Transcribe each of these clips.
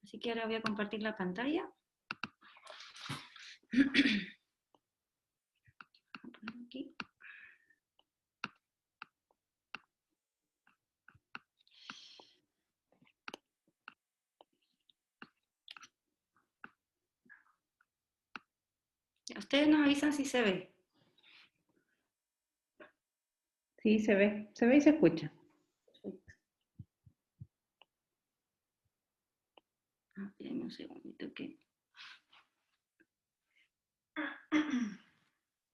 Así que ahora voy a compartir la pantalla. Aquí. Ustedes nos avisan si se ve. Sí, se ve y se escucha. Espérenme un segundito que...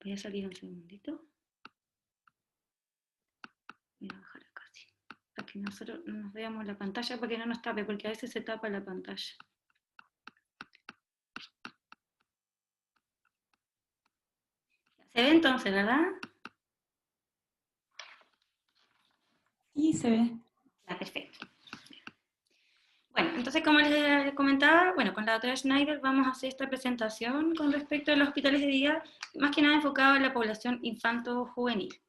Voy a salir un segundito. Voy a bajar acá, sí. Para que nosotros no nos veamos la pantalla, para que no nos tape, porque a veces se tapa la pantalla. Se ve entonces, ¿verdad? Sí, se ve. Ya, perfecto. Bueno, entonces como les comentaba, bueno, con la doctora Schneider vamos a hacer esta presentación con respecto a los hospitales de día, más que nada enfocado en la población infanto-juvenil.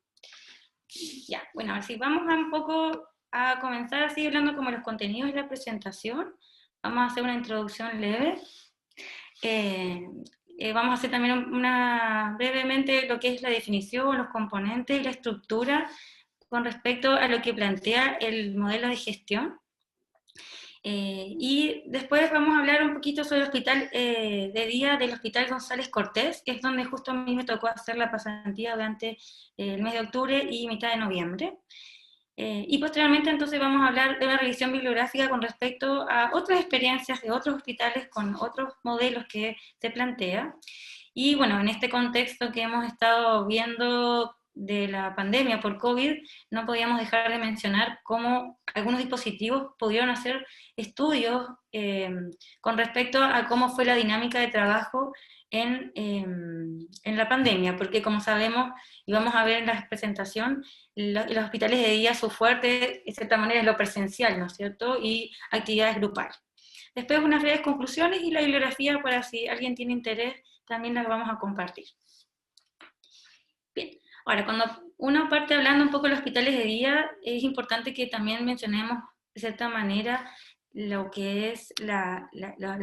Ya, bueno, así vamos a un poco a comenzar así hablando como los contenidos de la presentación. Vamos a hacer una introducción leve. Vamos a hacer también brevemente lo que es la definición, los componentes y la estructura con respecto a lo que plantea el modelo de gestión. Y después vamos a hablar un poquito sobre el hospital de día del Hospital González Cortés, que es donde justo a mí me tocó hacer la pasantía durante el mes de octubre y mitad de noviembre. Y posteriormente entonces vamos a hablar de una revisión bibliográfica con respecto a otras experiencias de otros hospitales con otros modelos que se plantea. Y bueno, en este contexto que hemos estado viendo de la pandemia por COVID, no podíamos dejar de mencionar cómo algunos dispositivos pudieron hacer estudios con respecto a cómo fue la dinámica de trabajo en la pandemia, porque como sabemos, y vamos a ver en la presentación, los hospitales de día su fuerte, de cierta manera, es lo presencial, ¿no es cierto? Y actividades grupales. Después unas breves conclusiones y la bibliografía para si alguien tiene interés, también las vamos a compartir. Bien, ahora cuando uno parte hablando un poco de los hospitales de día, es importante que también mencionemos de cierta manera lo que es la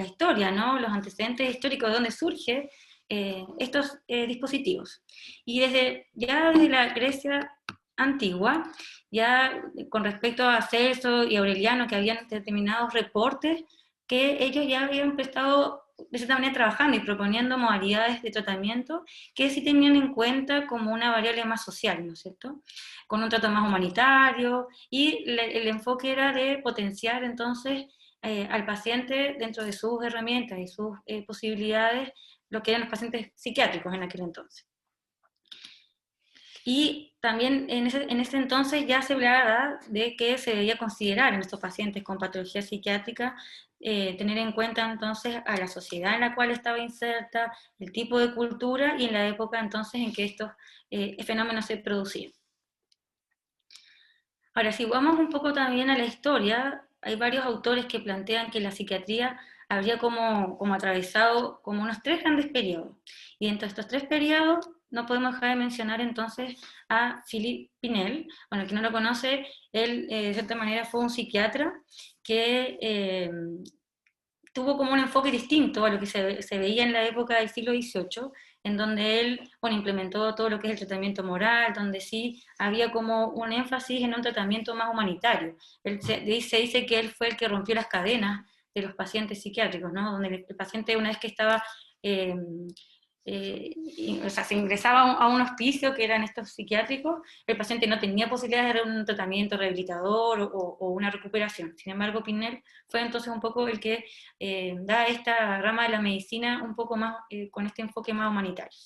historia, ¿no? Los antecedentes históricos de dónde surgen estos dispositivos. Y ya desde la Grecia antigua, ya con respecto a Celso y Aureliano, que habían determinados reportes que ellos ya habían prestado de cierta manera trabajando y proponiendo modalidades de tratamiento que sí tenían en cuenta como una variable más social, ¿no es cierto? Con un trato más humanitario, y el enfoque era de potenciar entonces al paciente dentro de sus herramientas y sus posibilidades, lo que eran los pacientes psiquiátricos en aquel entonces. Y también en ese entonces ya se hablaba de que se debía considerar en estos pacientes con patología psiquiátrica, tener en cuenta entonces a la sociedad en la cual estaba inserta, el tipo de cultura y en la época entonces en que estos fenómenos se producían. Ahora, si vamos un poco también a la historia, hay varios autores que plantean que la psiquiatría habría como atravesado como unos 3 grandes periodos. Y entre estos 3 periodos no podemos dejar de mencionar entonces a Philippe Pinel. Bueno, el que no lo conoce, él de cierta manera fue un psiquiatra que tuvo como un enfoque distinto a lo que se veía en la época del siglo XVIII, en donde él, bueno, implementó todo lo que es el tratamiento moral, donde sí había como un énfasis en un tratamiento más humanitario. Se dice que él fue el que rompió las cadenas de los pacientes psiquiátricos, ¿no? Donde el paciente, una vez que estaba eh, o sea, se ingresaba a un hospicio que eran estos psiquiátricos, el paciente no tenía posibilidades de un tratamiento rehabilitador o una recuperación. Sin embargo, Pinel fue entonces un poco el que da esta rama de la medicina un poco más, con este enfoque más humanitario.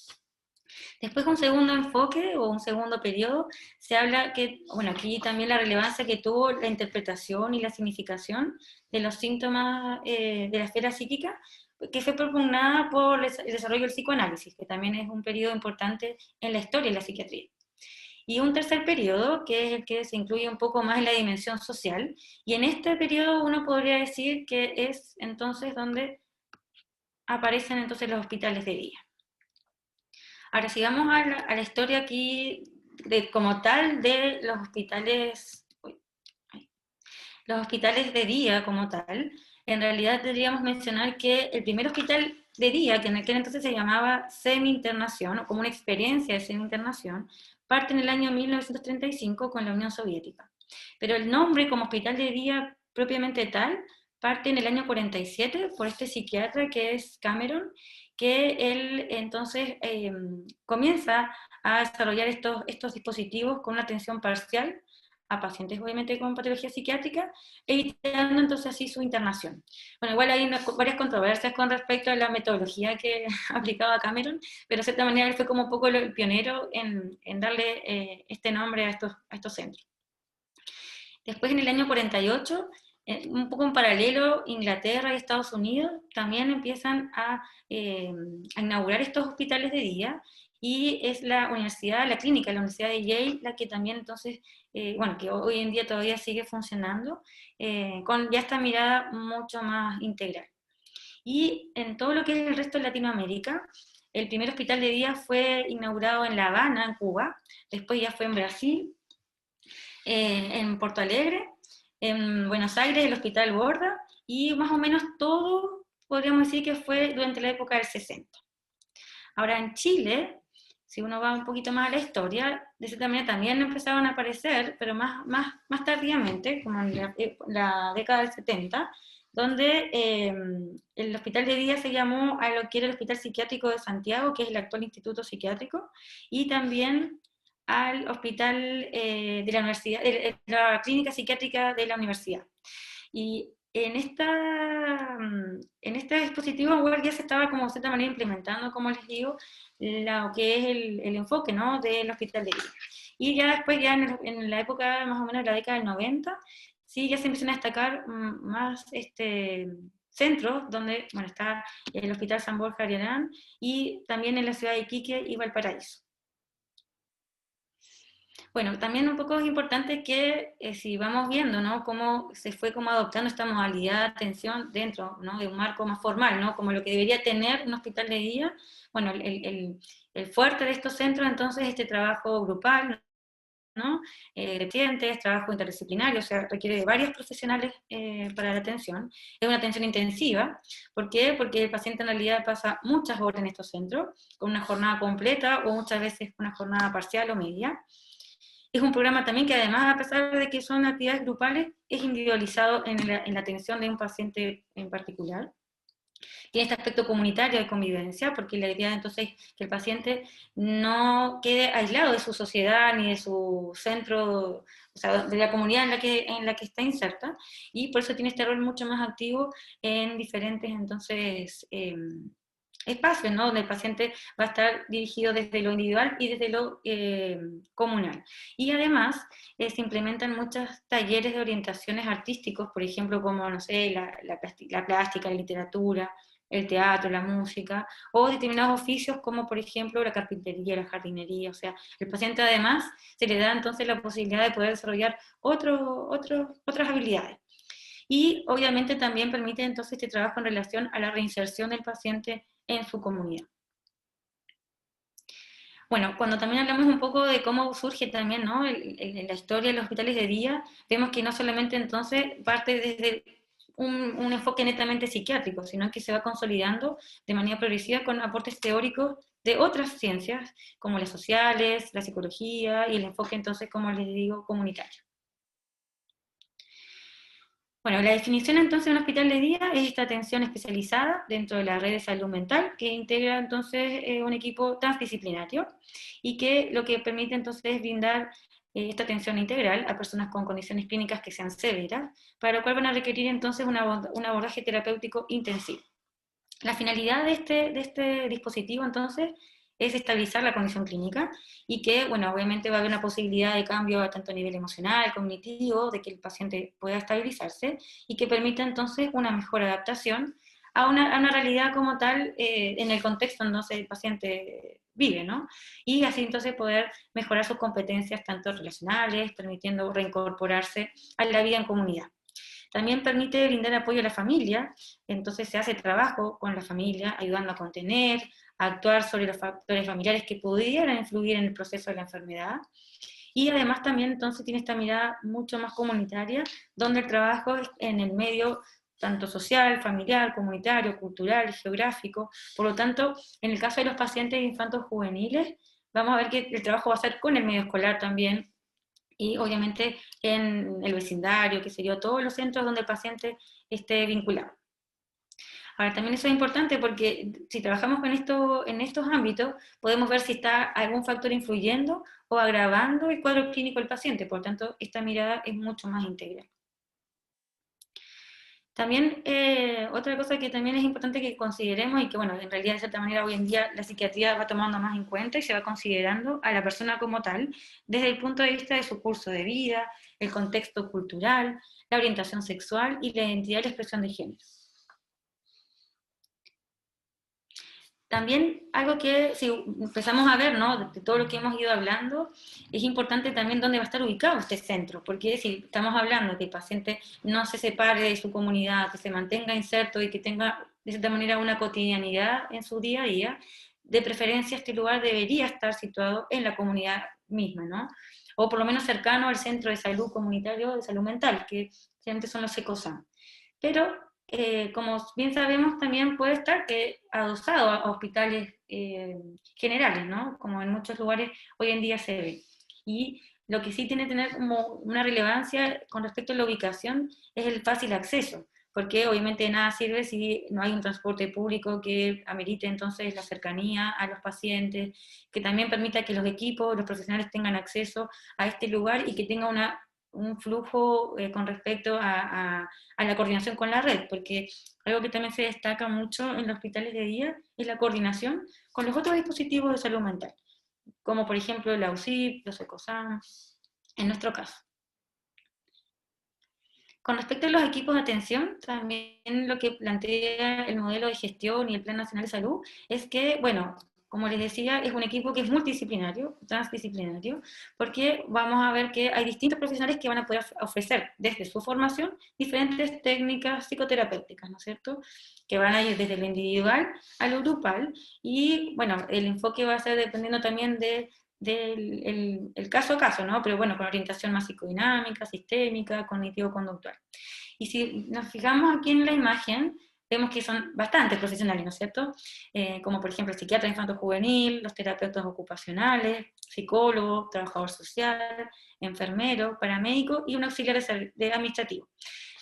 Después, un segundo enfoque o un segundo periodo, se habla que, bueno, aquí también la relevancia que tuvo la interpretación y la significación de los síntomas de la esfera psíquica, que fue propugnada por el desarrollo del psicoanálisis, que también es un periodo importante en la historia de la psiquiatría. Y un tercer periodo, que es el que se incluye un poco más en la dimensión social, y en este periodo uno podría decir que es entonces donde aparecen entonces los hospitales de día. Ahora, si vamos a la historia aquí como tal de los hospitales de día como tal, En realidad deberíamos mencionar que el primer hospital de día, que en aquel entonces se llamaba semi-internación, o como una experiencia de semi-internación, parte en el año 1935 con la Unión Soviética. Pero el nombre como hospital de día propiamente tal parte en el año 47 por este psiquiatra que es Cameron, que él entonces comienza a desarrollar estos dispositivos con una atención parcial a pacientes obviamente con patología psiquiátrica, evitando entonces así su internación. Bueno, igual hay varias controversias con respecto a la metodología que aplicaba Cameron, pero de cierta manera él fue como un poco el pionero en darle este nombre a estos centros. Después, en el año 48, un poco en paralelo, Inglaterra y Estados Unidos también empiezan a inaugurar estos hospitales de día, y es la universidad, la clínica, la Universidad de Yale, la que también entonces, bueno, que hoy en día todavía sigue funcionando, con ya esta mirada mucho más integral. Y en todo lo que es el resto de Latinoamérica, el primer hospital de día fue inaugurado en La Habana, en Cuba, después ya fue en Brasil, en Porto Alegre, en Buenos Aires, el Hospital Borda, y más o menos todo podríamos decir que fue durante la época del 60. Ahora en Chile, si uno va un poquito más a la historia, de cierta manera también empezaron a aparecer, pero más tardíamente, como en la década del 70, donde el hospital de día se llamó a lo que era el Hospital Psiquiátrico de Santiago, que es el actual Instituto Psiquiátrico, y también al hospital de la universidad, la clínica psiquiátrica de la universidad. Y en este dispositivo web ya se estaba como de cierta manera implementando, como les digo, lo que es el enfoque, ¿no?, del hospital de día. Y ya después, ya en la época más o menos de la década del 90, sí, ya se empiezan a destacar más centros, donde, bueno, está el Hospital San Borja Ariarán, y también en la ciudad de Iquique y Valparaíso. Bueno, también un poco es importante que si vamos viendo, ¿no?, cómo se fue como adoptando esta modalidad de atención dentro, ¿no?, de un marco más formal, ¿no?, como lo que debería tener un hospital de día. Bueno, el fuerte de estos centros entonces es este trabajo grupal, ¿no?, de pacientes, trabajo interdisciplinario, o sea, requiere de varios profesionales para la atención. Es una atención intensiva. ¿Por qué? Porque el paciente en realidad pasa muchas horas en estos centros, con una jornada completa o muchas veces una jornada parcial o media. Es un programa también que además, a pesar de que son actividades grupales, es individualizado en la atención de un paciente en particular. Tiene este aspecto comunitario de convivencia, porque la idea entonces es que el paciente no quede aislado de su sociedad ni de su centro, o sea, de la comunidad en la que está inserta, y por eso tiene este rol mucho más activo en diferentes entonces espacios, ¿no?, donde el paciente va a estar dirigido desde lo individual y desde lo comunal. Y además se implementan muchos talleres de orientaciones artísticos, por ejemplo, como, no sé, la plástica, la literatura, el teatro, la música, o determinados oficios como, por ejemplo, la carpintería, la jardinería. O sea, el paciente además se le da entonces la posibilidad de poder desarrollar otras habilidades. Y obviamente también permite entonces este trabajo en relación a la reinserción del paciente en su comunidad. Bueno, cuando también hablamos un poco de cómo surge también, ¿no?, la historia de los hospitales de día, vemos que no solamente entonces parte desde un enfoque netamente psiquiátrico, sino que se va consolidando de manera progresiva con aportes teóricos de otras ciencias, como las sociales, la psicología y el enfoque entonces, como les digo, comunitario. Bueno, la definición entonces de un hospital de día es esta atención especializada dentro de la red de salud mental que integra entonces un equipo transdisciplinario y que lo que permite entonces es brindar esta atención integral a personas con condiciones clínicas que sean severas, para lo cual van a requerir entonces un abordaje terapéutico intensivo. La finalidad de este dispositivo entonces es estabilizar la condición clínica y que, bueno, obviamente va a haber una posibilidad de cambio tanto a nivel emocional, cognitivo, de que el paciente pueda estabilizarse y que permita entonces una mejor adaptación a una realidad como tal en el contexto en donde el paciente vive, ¿no? Y así entonces poder mejorar sus competencias tanto relacionales, permitiendo reincorporarse a la vida en comunidad. También permite brindar apoyo a la familia, entonces se hace trabajo con la familia, ayudando a contener, a actuar sobre los factores familiares que pudieran influir en el proceso de la enfermedad. Y además también entonces tiene esta mirada mucho más comunitaria, donde el trabajo en el medio tanto social, familiar, comunitario, cultural, geográfico. Por lo tanto, en el caso de los pacientes infantos juveniles, vamos a ver que el trabajo va a ser con el medio escolar también, y obviamente en el vecindario, que sería todos los centros donde el paciente esté vinculado. Ahora, también eso es importante porque si trabajamos en estos ámbitos, podemos ver si está algún factor influyendo o agravando el cuadro clínico del paciente. Por lo tanto, esta mirada es mucho más integral. También, otra cosa que también es importante que consideremos, y que bueno, en realidad de cierta manera hoy en día la psiquiatría va tomando más en cuenta y se va considerando a la persona como tal, desde el punto de vista de su curso de vida, el contexto cultural, la orientación sexual y la identidad y la expresión de género. También algo que si empezamos a ver, ¿no?, de todo lo que hemos ido hablando, es importante también dónde va a estar ubicado este centro, porque si estamos hablando que el paciente no se separe de su comunidad, que se mantenga inserto y que tenga de cierta manera una cotidianidad en su día a día, de preferencia este lugar debería estar situado en la comunidad misma, ¿no?, o por lo menos cercano al centro de salud comunitario de salud mental, que generalmente son los ECOSAM. Pero como bien sabemos, también puede estar adosado a hospitales generales, ¿no?, como en muchos lugares hoy en día se ve. Y lo que sí tiene que tener como una relevancia con respecto a la ubicación es el fácil acceso, porque obviamente de nada sirve si no hay un transporte público que amerite entonces la cercanía a los pacientes, que también permita que los equipos, los profesionales tengan acceso a este lugar y que tenga un flujo con respecto a la coordinación con la red, porque algo que también se destaca mucho en los hospitales de día es la coordinación con los otros dispositivos de salud mental, como por ejemplo la UCIP, los ECOSAM, en nuestro caso. Con respecto a los equipos de atención, también lo que plantea el modelo de gestión y el Plan Nacional de Salud es que, bueno, como les decía, es un equipo que es multidisciplinario, transdisciplinario, porque vamos a ver que hay distintos profesionales que van a poder ofrecer desde su formación diferentes técnicas psicoterapéuticas, ¿no es cierto?, que van a ir desde lo individual a lo grupal, y bueno, el enfoque va a ser dependiendo también del caso a caso, ¿no?, pero bueno, con orientación más psicodinámica, sistémica, cognitivo-conductual. Y si nos fijamos aquí en la imagen, vemos que son bastantes profesionales, ¿no es cierto?, como por ejemplo el psiquiatra infanto-juvenil, los terapeutas ocupacionales, psicólogo, trabajador social, enfermero, paramédico y un auxiliar de administrativo.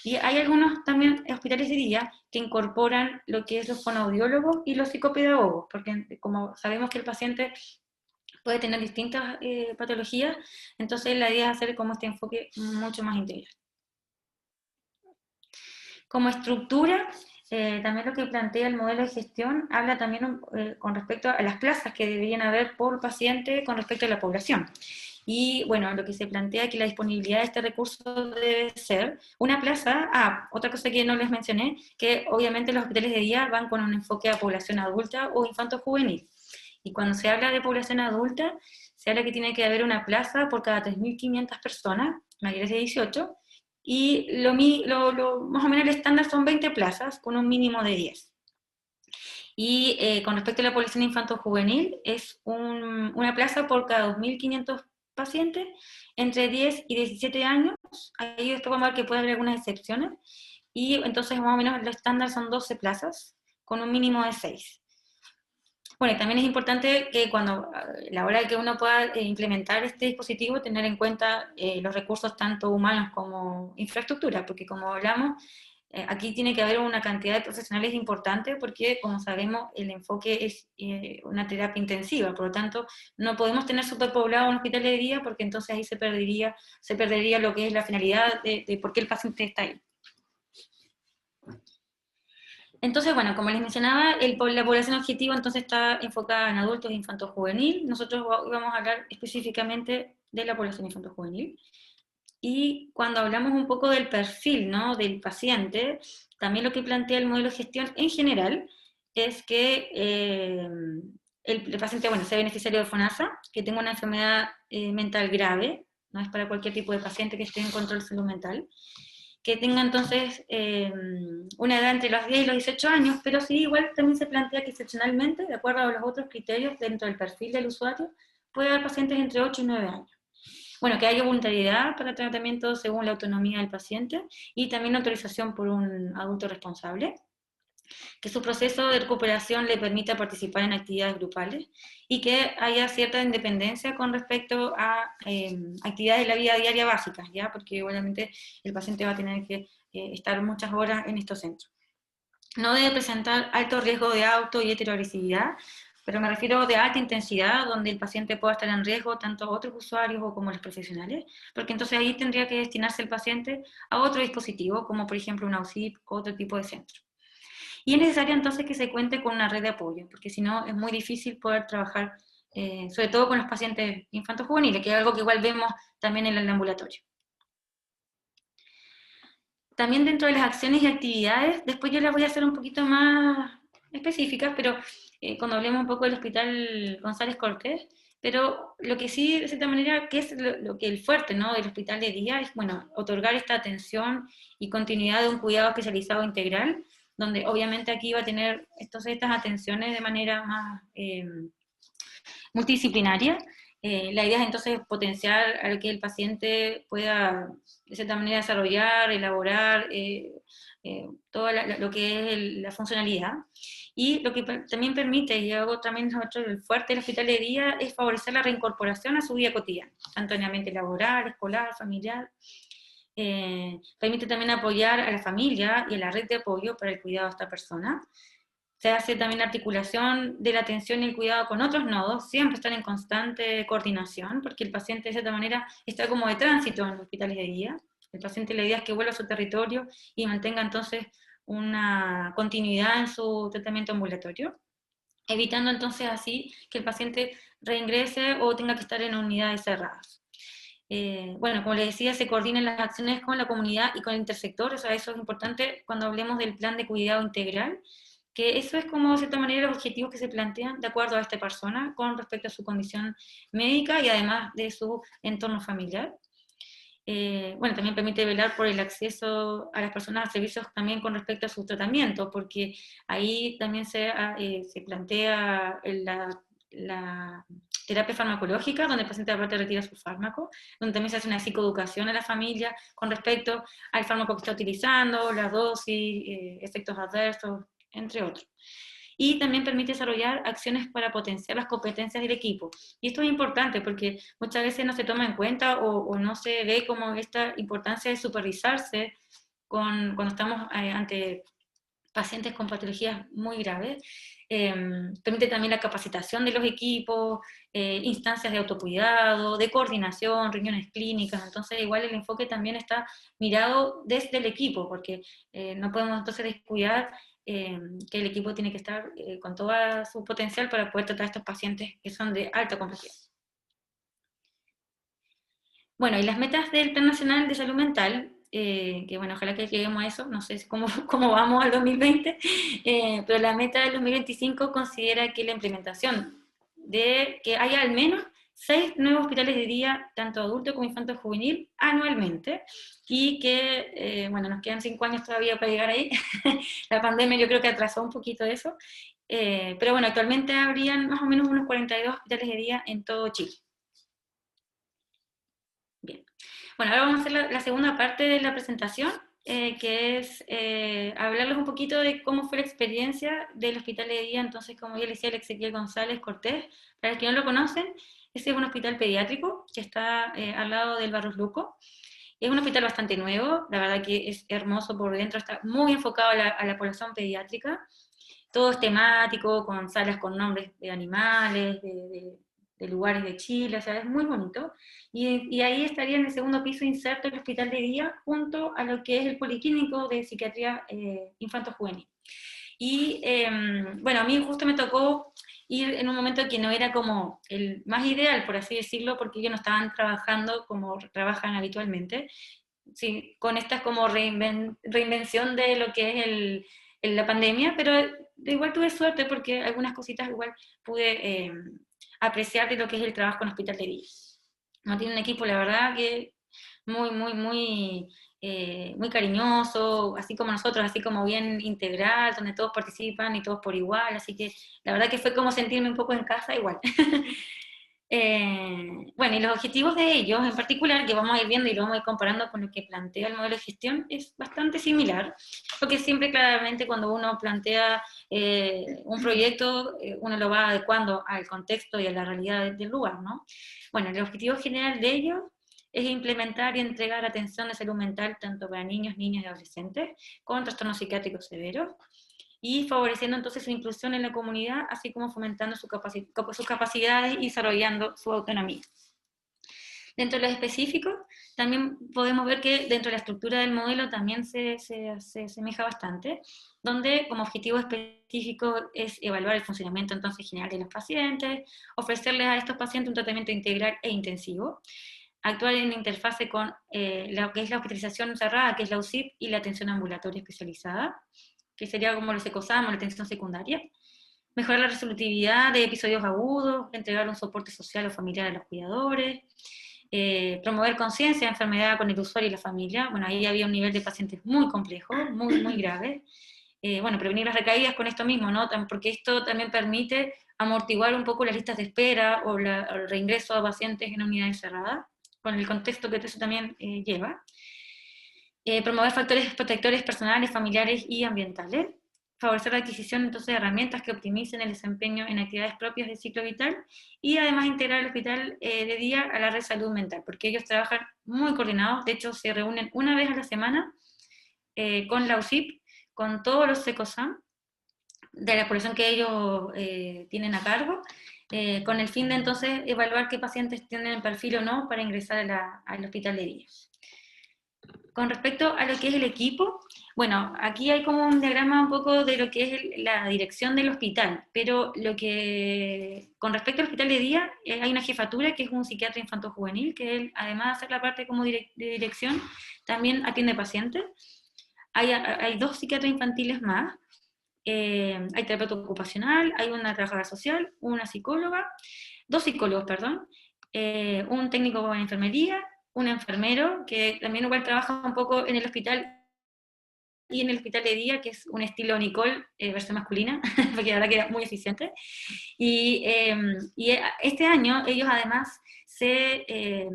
Y hay algunos también hospitales de día que incorporan lo que es los fonoaudiólogos y los psicopedagogos, porque como sabemos que el paciente puede tener distintas patologías, entonces la idea es hacer como este enfoque mucho más integral. Como estructura, también lo que plantea el modelo de gestión habla también con respecto a las plazas que deberían haber por paciente con respecto a la población. Y bueno, lo que se plantea es que la disponibilidad de este recurso debe ser una plaza. Otra cosa que no les mencioné, que obviamente los hospitales de día van con un enfoque a población adulta o infanto-juvenil. Y cuando se habla de población adulta, se habla que tiene que haber una plaza por cada 3.500 personas mayores de 18, y más o menos el estándar son 20 plazas con un mínimo de 10. Y con respecto a la población infanto-juvenil, es una plaza por cada 2.500 pacientes entre 10 y 17 años. Ahí después vamos a ver que puede haber algunas excepciones, y entonces más o menos el estándar son 12 plazas con un mínimo de 6. Bueno, y también es importante que a la hora de que uno pueda implementar este dispositivo, tener en cuenta los recursos tanto humanos como infraestructura, porque como hablamos, aquí tiene que haber una cantidad de profesionales importante, porque como sabemos el enfoque es una terapia intensiva, por lo tanto no podemos tener superpoblado un hospital de día, porque entonces ahí se perdería lo que es la finalidad de por qué el paciente está ahí. Entonces, bueno, como les mencionaba, la población objetivo entonces está enfocada en adultos e infanto-juvenil. Nosotros vamos a hablar específicamente de la población infanto-juvenil. Y cuando hablamos un poco del perfil, ¿no?, del paciente, también lo que plantea el modelo de gestión en general es que el paciente, bueno, sea beneficiario de FONASA, que tenga una enfermedad mental grave, no es para cualquier tipo de paciente que esté en control de salud mental, que tenga entonces una edad entre los 10 y los 18 años, pero sí, igual también se plantea que excepcionalmente, de acuerdo a los otros criterios dentro del perfil del usuario, puede haber pacientes entre 8 y 9 años. Bueno, que haya voluntariedad para tratamiento según la autonomía del paciente y también autorización por un adulto responsable, que su proceso de recuperación le permita participar en actividades grupales y que haya cierta independencia con respecto a actividades de la vida diaria básicas, ¿ya? Porque obviamente el paciente va a tener que estar muchas horas en estos centros. No debe presentar alto riesgo de auto y heteroagresividad, pero me refiero de alta intensidad, donde el paciente pueda estar en riesgo tanto otros usuarios o como los profesionales, porque entonces ahí tendría que destinarse el paciente a otro dispositivo, como por ejemplo una UCIP o otro tipo de centro. Y es necesario entonces que se cuente con una red de apoyo, porque si no es muy difícil poder trabajar, sobre todo con los pacientes infantos juveniles, que es algo que igual vemos también en el ambulatorio. También dentro de las acciones y actividades, después yo las voy a hacer un poquito más específicas, pero cuando hablemos un poco del Hospital González Cortés, pero lo que sí, de cierta manera, que es lo que el fuerte, ¿no?, del hospital de día es, bueno, otorgar esta atención y continuidad de un cuidado especializado integral, donde obviamente aquí va a tener estas atenciones de manera más multidisciplinaria. La idea es entonces potenciar a que el paciente pueda de cierta manera desarrollar, elaborar todo lo que es la funcionalidad. Y lo que también permite, y algo también el fuerte del hospital de día, es favorecer la reincorporación a su vida cotidiana, tanto en el ambiente laboral, escolar, familiar. Permite también apoyar a la familia y a la red de apoyo para el cuidado de esta persona. Se hace también articulación de la atención y el cuidado con otros nodos, siempre están en constante coordinación, porque el paciente de cierta manera está como de tránsito en los hospitales de día. El paciente, la idea es que vuelva a su territorio y mantenga entonces una continuidad en su tratamiento ambulatorio, evitando entonces así que el paciente reingrese o tenga que estar en unidades cerradas. Bueno, como les decía, se coordinan las acciones con la comunidad y con el intersector, o sea, eso es importante cuando hablemos del plan de cuidado integral, que eso es como de cierta manera los objetivos que se plantean de acuerdo a esta persona con respecto a su condición médica y además de su entorno familiar. Bueno, también permite velar por el acceso a las personas a servicios también con respecto a su tratamiento, porque ahí también se plantea la terapia farmacológica, donde el paciente aparte retira su fármaco, donde también se hace una psicoeducación a la familia con respecto al fármaco que está utilizando, la dosis, efectos adversos, entre otros. Y también permite desarrollar acciones para potenciar las competencias del equipo. Y esto es importante porque muchas veces no se toma en cuenta o no se ve como esta importancia de supervisarse cuando estamos ante pacientes con patologías muy graves. Permite también la capacitación de los equipos, instancias de autocuidado, de coordinación, reuniones clínicas. Entonces igual el enfoque también está mirado desde el equipo, porque no podemos entonces descuidar que el equipo tiene que estar con todo su potencial para poder tratar a estos pacientes que son de alta complejidad. Bueno, y las metas del Plan Nacional de Salud Mental, que bueno, ojalá que lleguemos a eso, no sé cómo vamos al 2020, pero la meta del 2025 considera que la implementación de que haya al menos 6 nuevos hospitales de día, tanto adulto como infanto juvenil, anualmente, y que, bueno, nos quedan 5 años todavía para llegar ahí. La pandemia yo creo que atrasó un poquito eso, pero bueno, actualmente habrían más o menos unos 42 hospitales de día en todo Chile. Bien. Bueno, ahora vamos a hacer la segunda parte de la presentación, que es hablarles un poquito de cómo fue la experiencia del hospital de día. Entonces, como ya les decía, el Ezequiel González Cortés, para los que no lo conocen, ese es un hospital pediátrico que está al lado del Barros Luco. Es un hospital bastante nuevo, la verdad que es hermoso por dentro, está muy enfocado a la población pediátrica. Todo es temático, con salas con nombres de animales, de lugares de Chile, o sea, es muy bonito. Y ahí estaría en el segundo piso inserto el hospital de día, junto a lo que es el policlínico de psiquiatría infanto-juvenil. Y bueno, a mí justo me tocó ir en un momento que no era como el más ideal, por así decirlo, porque ellos no estaban trabajando como trabajan habitualmente, sí, con esta como reinvención de lo que es la pandemia, pero igual tuve suerte porque algunas cositas igual pude apreciar de lo que es el trabajo en hospital de día. No tiene un equipo, la verdad, que muy cariñoso, así como nosotros, así como bien integral, donde todos participan y todos por igual, así que la verdad que fue como sentirme un poco en casa igual. Bueno, y los objetivos de ellos en particular, que vamos a ir viendo y lo vamos a ir comparando con lo que plantea el modelo de gestión, es bastante similar, porque siempre claramente cuando uno plantea un proyecto, uno lo va adecuando al contexto y a la realidad del lugar, ¿no? Bueno, el objetivo general de ellos es implementar y entregar atención de salud mental tanto para niños, niñas y adolescentes con trastornos psiquiátricos severos, y favoreciendo entonces su inclusión en la comunidad, así como fomentando sus capacidades y desarrollando su autonomía. Dentro de los específicos, también podemos ver que dentro de la estructura del modelo también se asemeja bastante, donde como objetivo específico es evaluar el funcionamiento entonces general de los pacientes, ofrecerles a estos pacientes un tratamiento integral e intensivo, actuar en interfase con lo que es la hospitalización cerrada, que es la UCIP, y la atención ambulatoria especializada, que sería como los ECOSAM o la atención secundaria, mejorar la resolutividad de episodios agudos, entregar un soporte social o familiar a los cuidadores, promover conciencia de enfermedad con el usuario y la familia. Bueno, ahí había un nivel de pacientes muy complejo, muy grave. Bueno, prevenir las recaídas con esto mismo, ¿no? Porque esto también permite amortiguar un poco las listas de espera o el reingreso a pacientes en unidades cerradas, con el contexto que eso también lleva. Promover factores protectores personales, familiares y ambientales, favorecer la adquisición entonces de herramientas que optimicen el desempeño en actividades propias del ciclo vital, y además integrar el hospital de día a la red de salud mental, porque ellos trabajan muy coordinados, de hecho se reúnen una vez a la semana con la UCIP, con todos los ECOSAM de la población que ellos tienen a cargo, con el fin de entonces evaluar qué pacientes tienen el perfil o no para ingresar al hospital de día. Con respecto a lo que es el equipo, bueno, aquí hay como un diagrama un poco de lo que es la dirección del hospital, pero con respecto al hospital de día, hay una jefatura que es un psiquiatra infanto-juvenil, que él, además de hacer la parte como de dirección, también atiende pacientes. Hay 2 psiquiatras infantiles más, hay terapeuta ocupacional, hay una trabajadora social, una psicóloga, 2 psicólogos, perdón, un técnico en enfermería, un enfermero, que también igual trabaja un poco en el hospital y en el hospital de día, que es un estilo Nicole, versión masculina, porque la verdad que era muy eficiente. Y este año ellos además se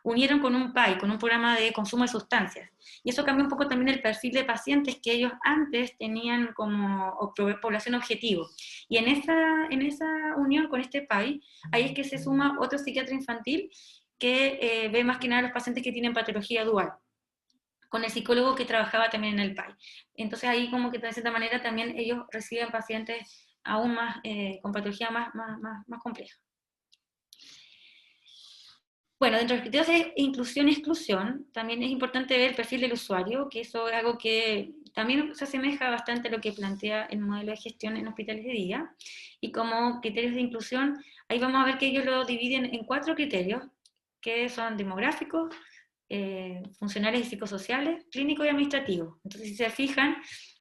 unieron con un PAI, con un programa de consumo de sustancias. Y eso cambió un poco también el perfil de pacientes que ellos antes tenían como población objetivo. Y en esa unión con este PAI, ahí es que se suma otro psiquiatra infantil que ve más que nada a los pacientes que tienen patología dual, con el psicólogo que trabajaba también en el PAI. Entonces ahí como que de cierta manera también ellos reciben pacientes aún más, con patología más compleja. Bueno, dentro de los criterios de inclusión y exclusión, también es importante ver el perfil del usuario, que eso es algo que también se asemeja bastante a lo que plantea el modelo de gestión en hospitales de día. Y como criterios de inclusión, ahí vamos a ver que ellos lo dividen en 4 criterios, que son demográficos, funcionales y psicosociales, clínicos y administrativos. Entonces, si se fijan,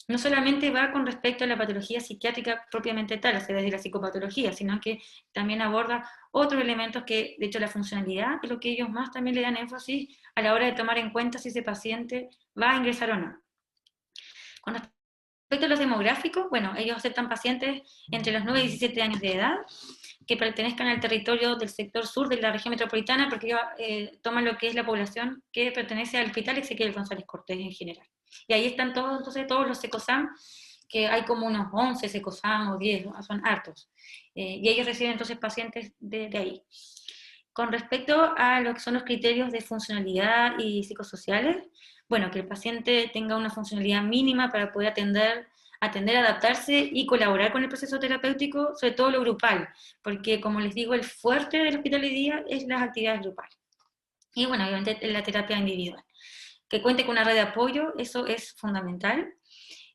no solamente va con respecto a la patología psiquiátrica propiamente tal, o sea, desde la psicopatología, sino que también aborda otros elementos que, de hecho, la funcionalidad es lo que ellos más también le dan énfasis a la hora de tomar en cuenta si ese paciente va a ingresar o no. Con respecto a los demográficos, bueno, ellos aceptan pacientes entre los 9 y 17 años de edad, que pertenezcan al territorio del sector sur de la región metropolitana, porque ellos toman lo que es la población que pertenece al Hospital Ezequiel González Cortés en general. Y ahí están todos, entonces, todos los ECOSAM, que hay como unos 11 ECOSAM o 10, son hartos. Y ellos reciben entonces pacientes de ahí. Con respecto a lo que son los criterios de funcionalidad y psicosociales, bueno, que el paciente tenga una funcionalidad mínima para poder atender, adaptarse y colaborar con el proceso terapéutico, sobre todo lo grupal, porque como les digo, el fuerte del hospital de día es las actividades grupales. Y bueno, obviamente la terapia individual. Que cuente con una red de apoyo, eso es fundamental.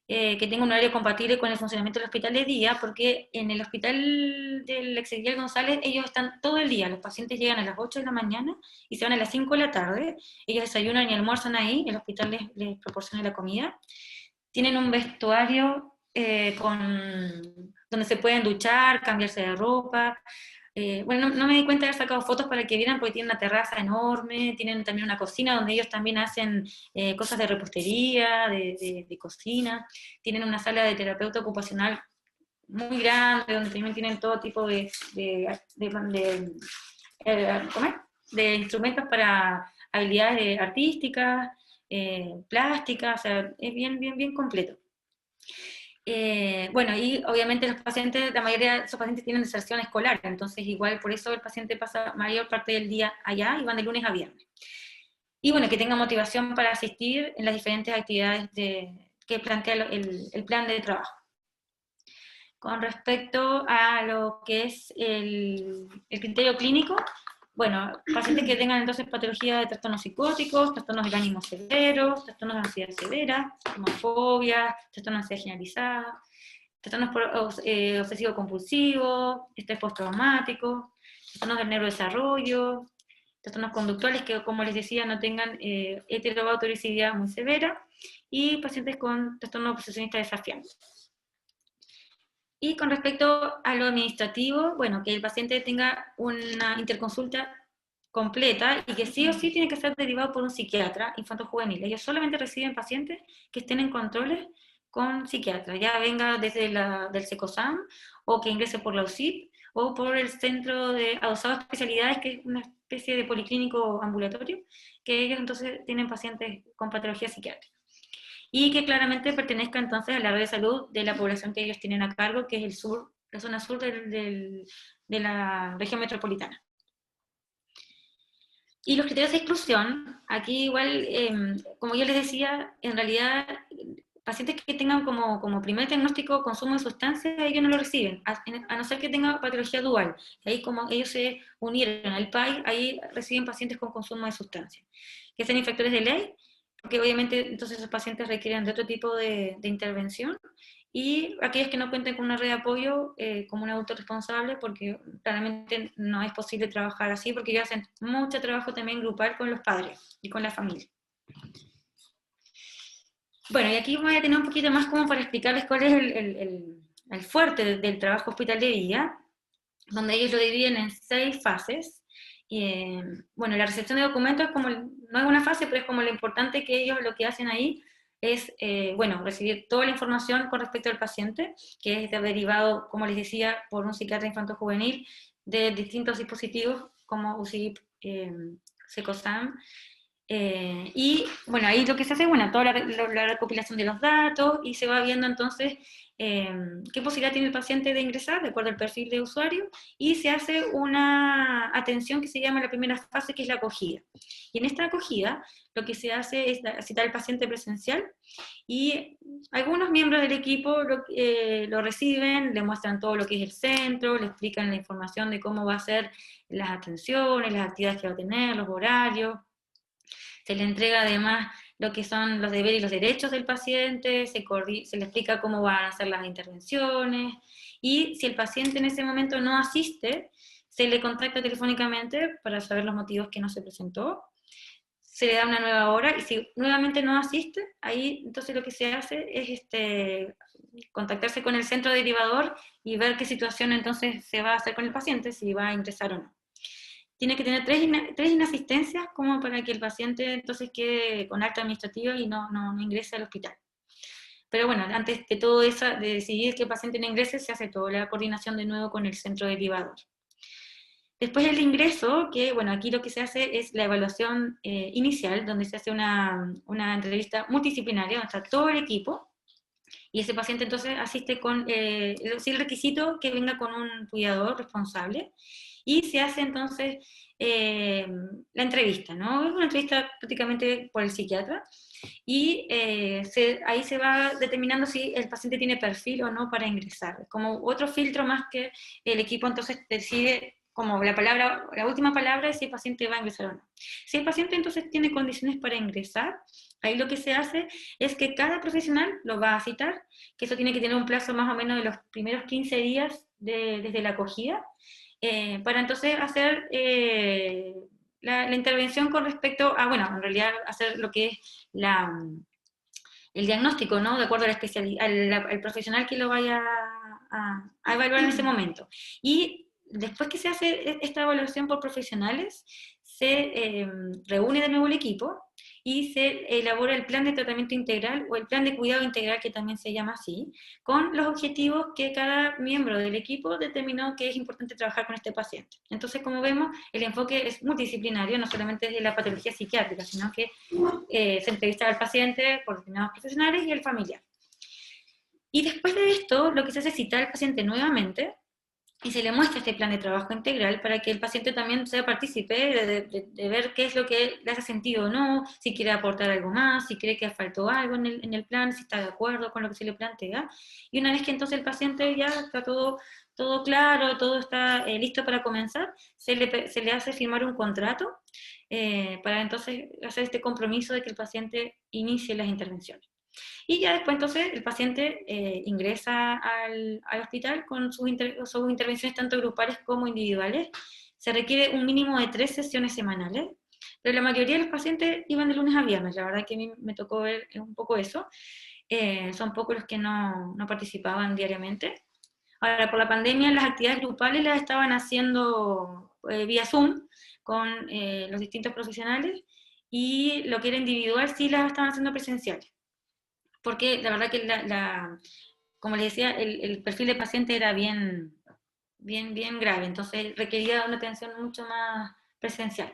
Que tenga un horario compatible con el funcionamiento del hospital de día, porque en el hospital del Ezequiel González ellos están todo el día, los pacientes llegan a las 8 de la mañana y se van a las 5 de la tarde, ellos desayunan y almuerzan ahí, el hospital les proporciona la comida, tienen un vestuario donde se pueden duchar, cambiarse de ropa. Bueno, no me di cuenta de haber sacado fotos para que vieran, porque tienen una terraza enorme, tienen también una cocina donde ellos también hacen cosas de repostería, de cocina, tienen una sala de terapeuta ocupacional muy grande, donde también tienen todo tipo de ¿cómo es? De instrumentos para habilidades artísticas, plásticas, o sea, es bien completo. Bueno, y obviamente los pacientes, la mayoría de esos pacientes tienen deserción escolar, entonces igual por eso el paciente pasa mayor parte del día allá y van de lunes a viernes. Y bueno, que tenga motivación para asistir en las diferentes actividades que plantea el plan de trabajo. Con respecto a lo que es el criterio clínico, bueno, pacientes que tengan entonces patología de trastornos psicóticos, trastornos del ánimo severos, trastornos de ansiedad severa, homofobia, trastornos de ansiedad generalizada, trastornos obsesivo-compulsivos, estrés postraumático, trastornos del neurodesarrollo, trastornos conductuales que, como les decía, no tengan heteroautoricidad muy severa, y pacientes con trastorno obsesionista desafiante. Y con respecto a lo administrativo, bueno, que el paciente tenga una interconsulta completa y que sí o sí tiene que ser derivado por un psiquiatra infanto-juvenil. Ellos solamente reciben pacientes que estén en controles con psiquiatra, ya venga desde del SECOSAM o que ingrese por la UCIP o por el Centro de Adosados Especialidades, que es una especie de policlínico ambulatorio, que ellos entonces tienen pacientes con patología psiquiátrica. Y que claramente pertenezca entonces a la red de salud de la población que ellos tienen a cargo, que es el sur, la zona sur de la región metropolitana. Y los criterios de exclusión, aquí igual, como yo les decía, en realidad, pacientes que tengan como primer diagnóstico consumo de sustancias, ellos no lo reciben, a no ser que tengan patología dual. Ahí como ellos se unieron al PAI, ahí reciben pacientes con consumo de sustancias, que sean infractores de ley, porque obviamente entonces esos pacientes requieren de otro tipo de intervención, y aquellos que no cuenten con una red de apoyo como un adulto responsable, porque claramente no es posible trabajar así, porque ellos hacen mucho trabajo también grupal con los padres y con la familia. Bueno, y aquí voy a tener un poquito más como para explicarles cuál es el fuerte del trabajo hospital de día, donde ellos lo dividen en 6 fases. Bueno, la recepción de documentos es como, no es una fase, pero es como lo importante que ellos lo que hacen ahí es, bueno, recibir toda la información con respecto al paciente, que es derivado, como les decía, por un psiquiatra infanto-juvenil de distintos dispositivos como UCIP, SECOSAM, y bueno, ahí lo que se hace, bueno, toda la recopilación de los datos, y se va viendo entonces qué posibilidad tiene el paciente de ingresar de acuerdo al perfil de usuario, y se hace una atención que se llama la primera fase, que es la acogida. Y en esta acogida lo que se hace es citar al paciente presencial, y algunos miembros del equipo lo reciben, le muestran todo lo que es el centro, le explican la información de cómo va a ser las atenciones, las actividades que va a tener, los horarios. Se le entrega además lo que son los deberes y los derechos del paciente, se le explica cómo van a ser las intervenciones, y si el paciente en ese momento no asiste, se le contacta telefónicamente para saber los motivos que no se presentó, se le da una nueva hora, y si nuevamente no asiste, ahí entonces lo que se hace es contactarse con el centro derivador y ver qué situación entonces se va a hacer con el paciente, si va a ingresar o no. Tiene que tener 3 inasistencias como para que el paciente entonces quede con alta administrativa y no ingrese al hospital. Pero bueno, antes de todo eso, de decidir que el paciente no ingrese, se hace toda la coordinación de nuevo con el centro derivador. Después del ingreso, que bueno, aquí lo que se hace es la evaluación inicial, donde se hace una entrevista multidisciplinaria, donde está todo el equipo, y ese paciente entonces asiste con el requisito que venga con un cuidador responsable, y se hace entonces la entrevista, ¿no? Es una entrevista prácticamente por el psiquiatra, y ahí se va determinando si el paciente tiene perfil o no para ingresar. Es como otro filtro más que el equipo entonces decide, como la última palabra es si el paciente va a ingresar o no. Si el paciente entonces tiene condiciones para ingresar, ahí lo que se hace es que cada profesional lo va a citar, que eso tiene que tener un plazo más o menos de los primeros 15 días desde la acogida, para entonces hacer la intervención con respecto a, bueno, en realidad hacer lo que es el diagnóstico, ¿no? De acuerdo a al profesional que lo vaya a evaluar en ese momento. Y después que se hace esta evaluación por profesionales, se reúne de nuevo el equipo, y se elabora el plan de tratamiento integral o el plan de cuidado integral, que también se llama así, con los objetivos que cada miembro del equipo determinó que es importante trabajar con este paciente. Entonces, como vemos, el enfoque es multidisciplinario, no solamente desde la patología psiquiátrica, sino que se entrevista al paciente por determinados profesionales y el familiar. Y después de esto, lo que se hace es citar al paciente nuevamente y se le muestra este plan de trabajo integral para que el paciente también sea partícipe de ver qué es lo que le hace sentido o no, si quiere aportar algo más, si cree que faltó algo en el plan, si está de acuerdo con lo que se le plantea. Y una vez que entonces el paciente ya está todo claro, todo está listo para comenzar, se le hace firmar un contrato para entonces hacer este compromiso de que el paciente inicie las intervenciones. Y ya después entonces el paciente ingresa al hospital con sus intervenciones tanto grupales como individuales. Se requiere un mínimo de 3 sesiones semanales, pero la mayoría de los pacientes iban de lunes a viernes. La verdad que a mí me tocó ver un poco eso. Son pocos los que no participaban diariamente. Ahora, por la pandemia, las actividades grupales las estaban haciendo vía Zoom con los distintos profesionales, y lo que era individual sí las estaban haciendo presenciales. Porque la verdad que, como les decía, el perfil de paciente era bien grave, entonces requería una atención mucho más presencial.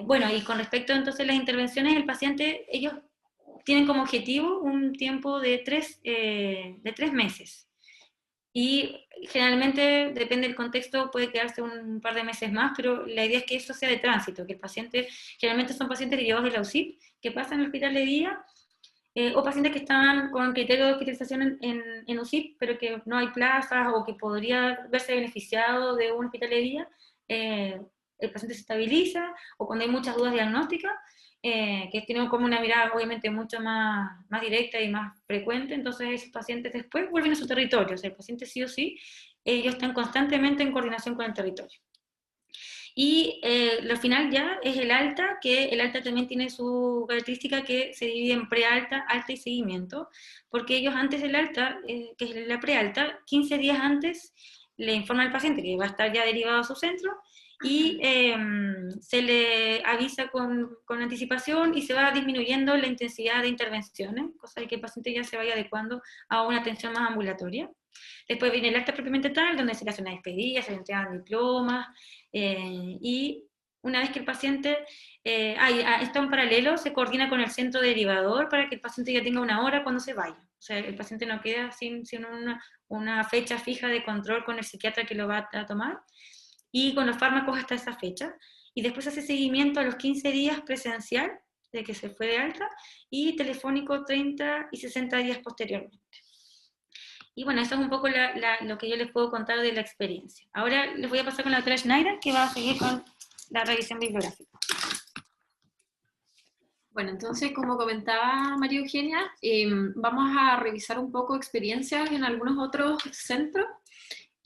Bueno, y con respecto entonces a las intervenciones, el paciente, ellos tienen como objetivo un tiempo de 3 meses. Y generalmente, depende del contexto, puede quedarse un par de meses más, pero la idea es que eso sea de tránsito, que el paciente, generalmente son pacientes derivados de la UCIP, que pasan al hospital de día, o pacientes que estaban con criterio de hospitalización en UCIP, pero que no hay plazas o que podría verse beneficiado de un hospital de día, el paciente se estabiliza, o cuando hay muchas dudas diagnósticas, que tienen como una mirada obviamente mucho más directa y más frecuente, entonces esos pacientes después vuelven a su territorio, o sea, el paciente sí o sí, ellos están constantemente en coordinación con el territorio. Y lo final ya es el alta, que el alta también tiene su característica que se divide en prealta, alta y seguimiento, porque ellos antes del alta, que es la prealta, 15 días antes le informa al paciente que va a estar ya derivado a su centro, y se le avisa con anticipación y se va disminuyendo la intensidad de intervenciones, cosa de que el paciente ya se vaya adecuando a una atención más ambulatoria. Después viene el acta propiamente tal, donde se le hace una despedida, se le entregan diplomas, y una vez que el paciente, está en paralelo, se coordina con el centro derivador para que el paciente ya tenga una hora cuando se vaya. O sea, el paciente no queda sin una fecha fija de control con el psiquiatra que lo va a tomar, y con los fármacos hasta esa fecha. Y después hace seguimiento a los 15 días presencial, de que se fue de alta, y telefónico 30 y 60 días posteriormente. Y bueno, eso es un poco lo que yo les puedo contar de la experiencia. Ahora les voy a pasar con la doctora Schneider, que va a seguir con la revisión bibliográfica. Bueno, entonces, como comentaba María Eugenia, vamos a revisar un poco experiencias en algunos otros centros,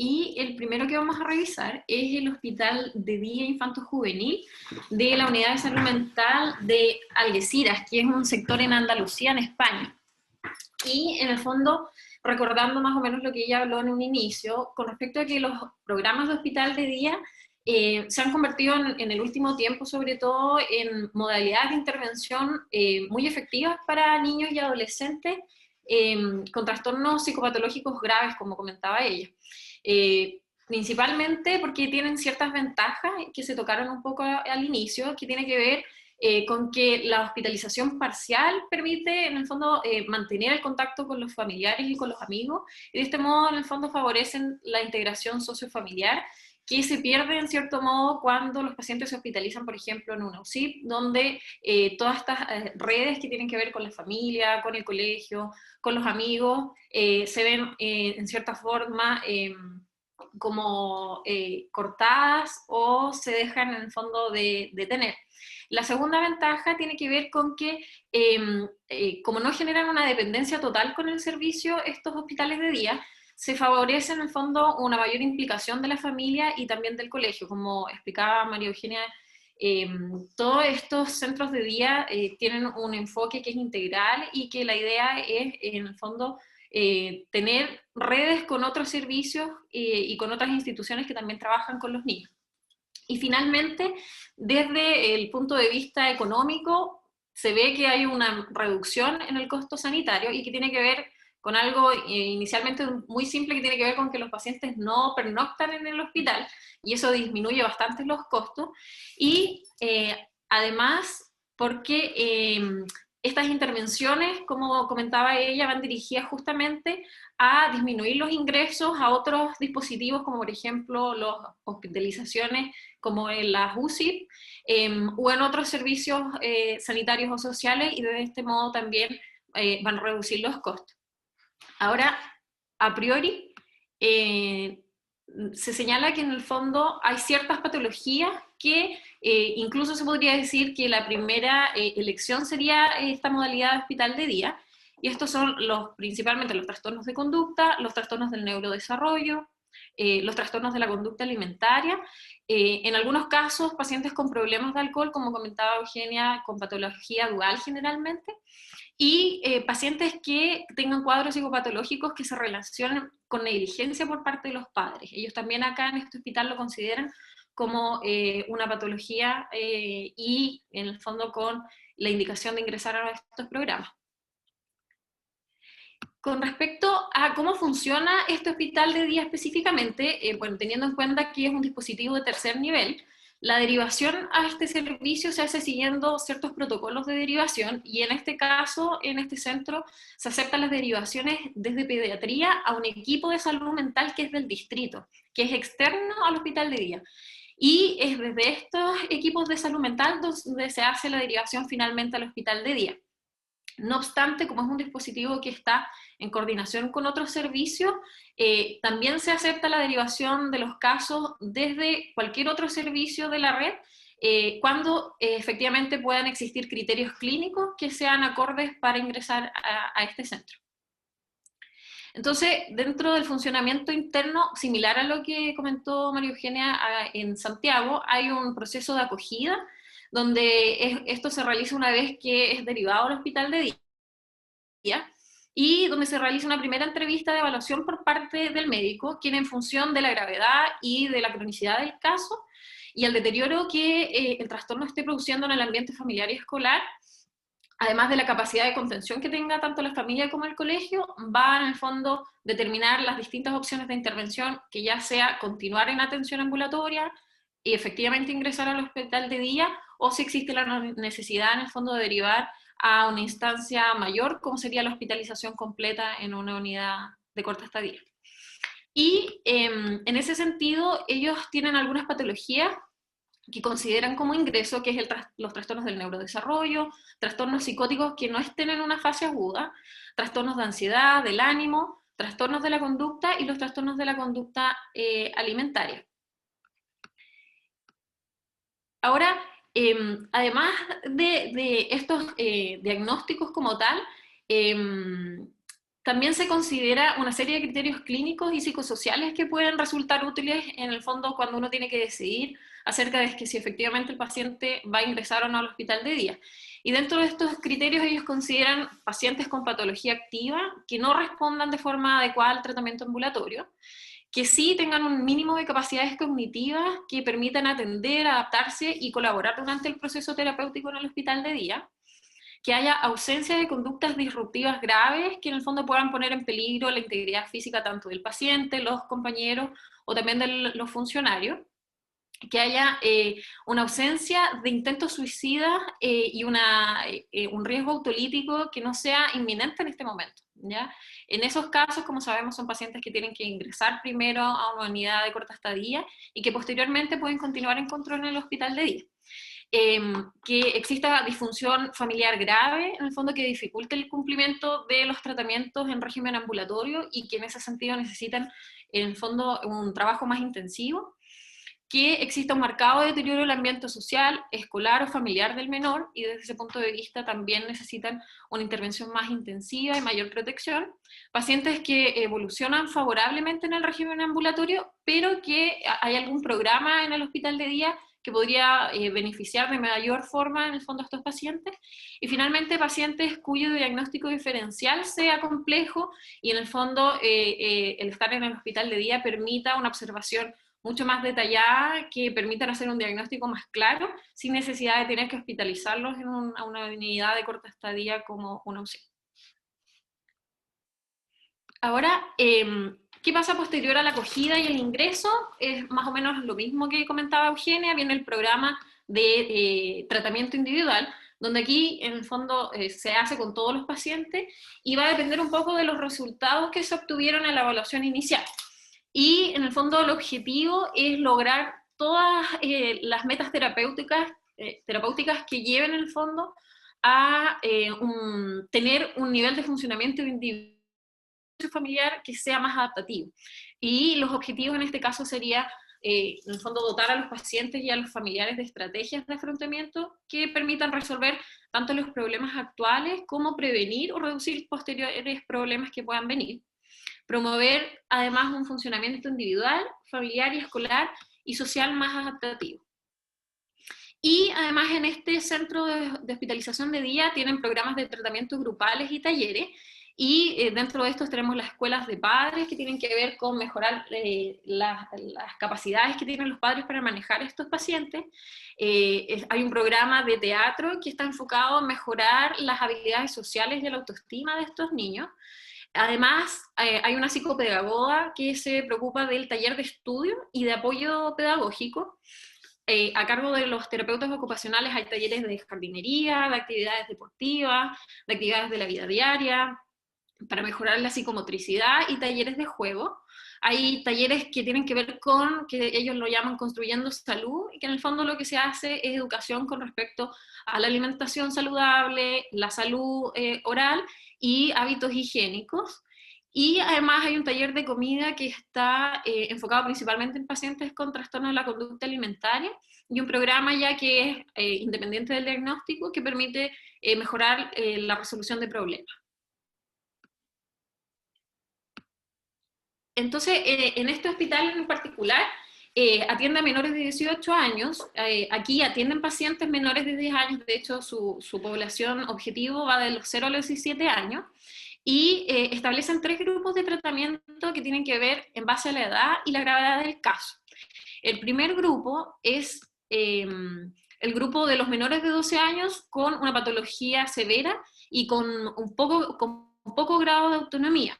y el primero que vamos a revisar es el Hospital de Día Infanto-Juvenil de la Unidad de Salud Mental de Algeciras, que es un sector en Andalucía, en España. Y en el fondo, recordando más o menos lo que ella habló en un inicio, con respecto a que los programas de hospital de día se han convertido en el último tiempo, sobre todo, en modalidades de intervención muy efectivas para niños y adolescentes con trastornos psicopatológicos graves, como comentaba ella. Principalmente porque tienen ciertas ventajas que se tocaron un poco al inicio, que tiene que ver con que la hospitalización parcial permite, en el fondo, mantener el contacto con los familiares y con los amigos, y de este modo, en el fondo, favorecen la integración sociofamiliar, que se pierde, en cierto modo, cuando los pacientes se hospitalizan, por ejemplo, en una UCIP, donde todas estas redes que tienen que ver con la familia, con el colegio, con los amigos, se ven, en cierta forma, como cortadas, o se dejan, en el fondo, de tener. La segunda ventaja tiene que ver con que, como no generan una dependencia total con el servicio, estos hospitales de día, se favorece en el fondo una mayor implicación de la familia y también del colegio. Como explicaba María Eugenia, todos estos centros de día tienen un enfoque que es integral, y que la idea es, en el fondo, tener redes con otros servicios y con otras instituciones que también trabajan con los niños. Y finalmente, desde el punto de vista económico, se ve que hay una reducción en el costo sanitario y que tiene que ver con algo inicialmente muy simple, que tiene que ver con que los pacientes no pernoctan en el hospital, y eso disminuye bastante los costos, y además porque estas intervenciones, como comentaba ella, van dirigidas justamente a disminuir los ingresos a otros dispositivos, como por ejemplo las hospitalizaciones, como en las UCI, o en otros servicios sanitarios o sociales, y de este modo también van a reducir los costos. Ahora, a priori, se señala que en el fondo hay ciertas patologías que incluso se podría decir que la primera elección sería esta modalidad de hospital de día, y estos son principalmente los trastornos de conducta, los trastornos del neurodesarrollo, los trastornos de la conducta alimentaria, en algunos casos pacientes con problemas de alcohol, como comentaba Eugenia, con patología dual generalmente, y pacientes que tengan cuadros psicopatológicos que se relacionen con negligencia por parte de los padres. Ellos también acá en este hospital lo consideran como una patología y en el fondo con la indicación de ingresar a estos programas. Con respecto a cómo funciona este hospital de día específicamente, bueno, teniendo en cuenta que es un dispositivo de tercer nivel, la derivación a este servicio se hace siguiendo ciertos protocolos de derivación, y en este caso, en este centro, se aceptan las derivaciones desde pediatría a un equipo de salud mental que es del distrito, que es externo al hospital de día. Y es desde estos equipos de salud mental donde se hace la derivación finalmente al hospital de día. No obstante, como es un dispositivo que está en coordinación con otros servicios, también se acepta la derivación de los casos desde cualquier otro servicio de la red, cuando efectivamente puedan existir criterios clínicos que sean acordes para ingresar a este centro. Entonces, dentro del funcionamiento interno, similar a lo que comentó María Eugenia en Santiago, hay un proceso de acogida, donde esto se realiza una vez que es derivado al hospital de día, y donde se realiza una primera entrevista de evaluación por parte del médico, quien en función de la gravedad y de la cronicidad del caso, y el deterioro que el trastorno esté produciendo en el ambiente familiar y escolar, además de la capacidad de contención que tenga tanto la familia como el colegio, va en el fondo determinar las distintas opciones de intervención, que ya sea continuar en atención ambulatoria y efectivamente ingresar al hospital de día, o si existe la necesidad en el fondo de derivar a una instancia mayor, como sería la hospitalización completa en una unidad de corta estadía. Y en ese sentido, ellos tienen algunas patologías que consideran como ingreso, que es los trastornos del neurodesarrollo, trastornos psicóticos que no estén en una fase aguda, trastornos de ansiedad, del ánimo, trastornos de la conducta y los trastornos de la conducta alimentaria. Ahora, además de estos diagnósticos como tal, también se considera una serie de criterios clínicos y psicosociales que pueden resultar útiles en el fondo cuando uno tiene que decidir acerca de si efectivamente el paciente va a ingresar o no al hospital de día. Y dentro de estos criterios ellos consideran pacientes con patología activa que no respondan de forma adecuada al tratamiento ambulatorio, que sí tengan un mínimo de capacidades cognitivas que permitan atender, adaptarse y colaborar durante el proceso terapéutico en el hospital de día, que haya ausencia de conductas disruptivas graves que en el fondo puedan poner en peligro la integridad física tanto del paciente, los compañeros o también de los funcionarios, que haya una ausencia de intentos suicidas y un riesgo autolítico que no sea inminente en este momento, ¿ya? En esos casos, como sabemos, son pacientes que tienen que ingresar primero a una unidad de corta estadía y que posteriormente pueden continuar en control en el hospital de día. Que exista disfunción familiar grave, en el fondo que dificulte el cumplimiento de los tratamientos en régimen ambulatorio y que en ese sentido necesitan, en el fondo, un trabajo más intensivo, que exista un marcado deterioro del ambiente social, escolar o familiar del menor, y desde ese punto de vista también necesitan una intervención más intensiva y mayor protección. Pacientes que evolucionan favorablemente en el régimen ambulatorio, pero que hay algún programa en el hospital de día que podría beneficiar de mayor forma en el fondo a estos pacientes. Y finalmente pacientes cuyo diagnóstico diferencial sea complejo y en el fondo el estar en el hospital de día permita una observación mucho más detallada que permitan hacer un diagnóstico más claro, sin necesidad de tener que hospitalizarlos a una unidad de corta estadía como una opción. Ahora, ¿qué pasa posterior a la acogida y el ingreso? Es más o menos lo mismo que comentaba Eugenia, viene el programa de tratamiento individual, donde aquí en el fondo se hace con todos los pacientes y va a depender un poco de los resultados que se obtuvieron en la evaluación inicial. Y en el fondo el objetivo es lograr todas las metas terapéuticas que lleven en el fondo a tener un nivel de funcionamiento individual familiar que sea más adaptativo. Y los objetivos en este caso sería, en el fondo, dotar a los pacientes y a los familiares de estrategias de afrontamiento que permitan resolver tanto los problemas actuales como prevenir o reducir posteriores problemas que puedan venir. Promover además un funcionamiento individual, familiar y escolar y social más adaptativo. Y además en este centro de hospitalización de día tienen programas de tratamiento grupales y talleres, y dentro de estos tenemos las escuelas de padres que tienen que ver con mejorar las capacidades que tienen los padres para manejar estos pacientes. Hay un programa de teatro que está enfocado en mejorar las habilidades sociales y la autoestima de estos niños. Además, hay una psicopedagoga que se preocupa del taller de estudio y de apoyo pedagógico. A cargo de los terapeutas ocupacionales hay talleres de jardinería, de actividades deportivas, de actividades de la vida diaria, para mejorar la psicomotricidad, y talleres de juego. Hay talleres que tienen que ver con, que ellos lo llaman construyendo salud, y que en el fondo lo que se hace es educación con respecto a la alimentación saludable, la salud oral y hábitos higiénicos. Y además hay un taller de comida que está enfocado principalmente en pacientes con trastornos de la conducta alimentaria, y un programa ya que es independiente del diagnóstico, que permite mejorar la resolución de problemas. Entonces, en este hospital en particular, atiende a menores de 18 años, aquí atienden pacientes menores de 10 años, de hecho su población objetivo va de los 0 a los 17 años, y establecen 3 grupos de tratamiento que tienen que ver en base a la edad y la gravedad del caso. El primer grupo es el grupo de los menores de 12 años con una patología severa y con un poco grado de autonomía.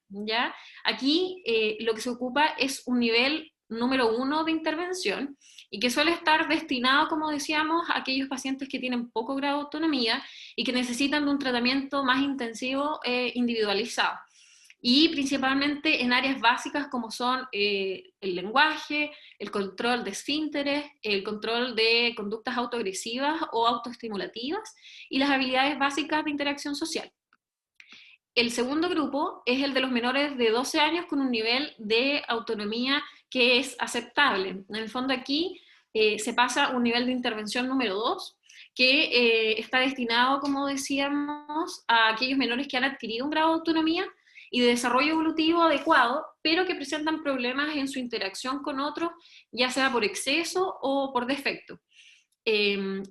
¿Ya? Aquí lo que se ocupa es un nivel número 1 de intervención, y que suele estar destinado, como decíamos, a aquellos pacientes que tienen poco grado de autonomía y que necesitan de un tratamiento más intensivo individualizado. Y principalmente en áreas básicas como son el lenguaje, el control de esfínteres, el control de conductas autoagresivas o autoestimulativas, y las habilidades básicas de interacción social. El segundo grupo es el de los menores de 12 años con un nivel de autonomía que es aceptable. En el fondo aquí se pasa a un nivel de intervención número 2, que está destinado, como decíamos, a aquellos menores que han adquirido un grado de autonomía y de desarrollo evolutivo adecuado, pero que presentan problemas en su interacción con otros, ya sea por exceso o por defecto. En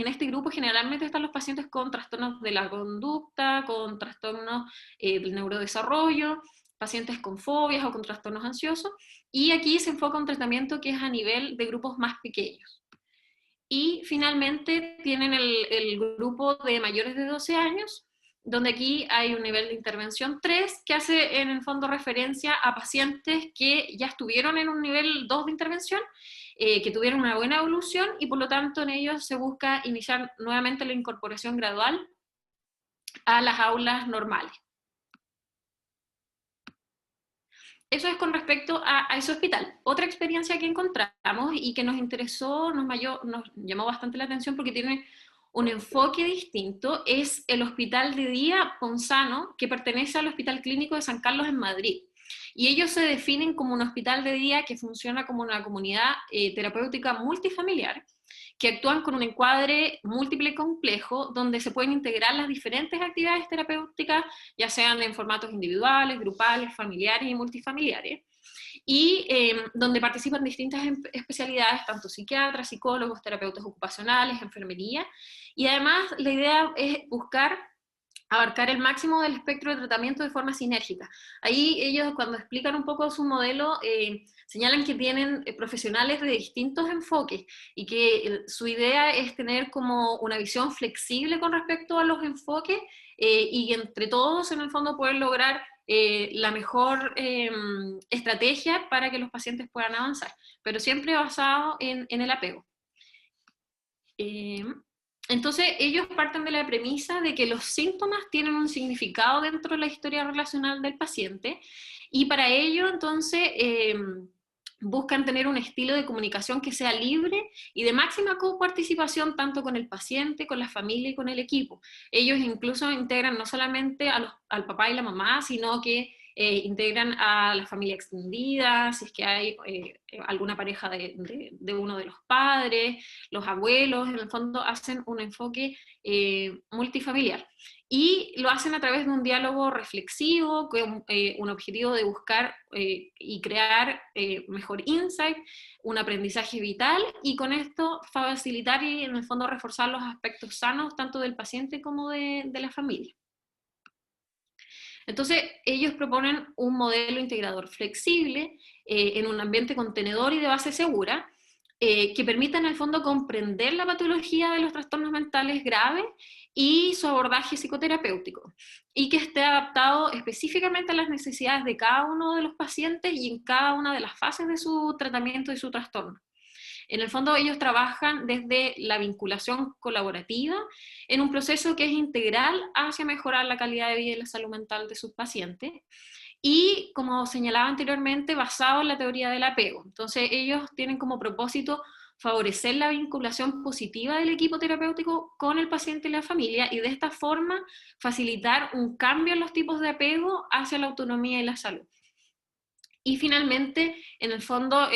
este grupo generalmente están los pacientes con trastornos de la conducta, con trastornos del neurodesarrollo, pacientes con fobias o con trastornos ansiosos, y aquí se enfoca un tratamiento que es a nivel de grupos más pequeños. Y finalmente tienen el grupo de mayores de 12 años, donde aquí hay un nivel de intervención 3, que hace en el fondo referencia a pacientes que ya estuvieron en un nivel 2 de intervención, que tuvieron una buena evolución, y por lo tanto en ellos se busca iniciar nuevamente la incorporación gradual a las aulas normales. Eso es con respecto a ese hospital. Otra experiencia que encontramos y que nos interesó, nos llamó bastante la atención porque tiene un enfoque distinto, es el Hospital de Día Ponzano, que pertenece al Hospital Clínico de San Carlos en Madrid. Y ellos se definen como un hospital de día que funciona como una comunidad terapéutica multifamiliar, que actúan con un encuadre múltiple y complejo, donde se pueden integrar las diferentes actividades terapéuticas, ya sean en formatos individuales, grupales, familiares y multifamiliares, y donde participan distintas especialidades, tanto psiquiatras, psicólogos, terapeutas ocupacionales, enfermería, y además la idea es buscar abarcar el máximo del espectro de tratamiento de forma sinérgica. Ahí ellos, cuando explican un poco su modelo, señalan que tienen profesionales de distintos enfoques y que su idea es tener como una visión flexible con respecto a los enfoques y entre todos, en el fondo, poder lograr la mejor estrategia para que los pacientes puedan avanzar, pero siempre basado en el apego. Entonces, ellos parten de la premisa de que los síntomas tienen un significado dentro de la historia relacional del paciente, y para ello, entonces, buscan tener un estilo de comunicación que sea libre y de máxima coparticipación tanto con el paciente, con la familia y con el equipo. Ellos incluso integran no solamente al papá y la mamá, sino que integran a la familia extendida, si es que hay alguna pareja de uno de los padres, los abuelos, en el fondo hacen un enfoque multifamiliar. Y lo hacen a través de un diálogo reflexivo, con un objetivo de buscar y crear mejor insight, un aprendizaje vital, y con esto facilitar y en el fondo reforzar los aspectos sanos tanto del paciente como de la familia. Entonces, ellos proponen un modelo integrador flexible en un ambiente contenedor y de base segura, que permita en el fondo comprender la patología de los trastornos mentales graves y su abordaje psicoterapéutico, y que esté adaptado específicamente a las necesidades de cada uno de los pacientes y en cada una de las fases de su tratamiento y su trastorno. En el fondo ellos trabajan desde la vinculación colaborativa en un proceso que es integral hacia mejorar la calidad de vida y la salud mental de sus pacientes, y como señalaba anteriormente, basado en la teoría del apego. Entonces ellos tienen como propósito favorecer la vinculación positiva del equipo terapéutico con el paciente y la familia, y de esta forma facilitar un cambio en los tipos de apego hacia la autonomía y la salud. Y finalmente, en el fondo,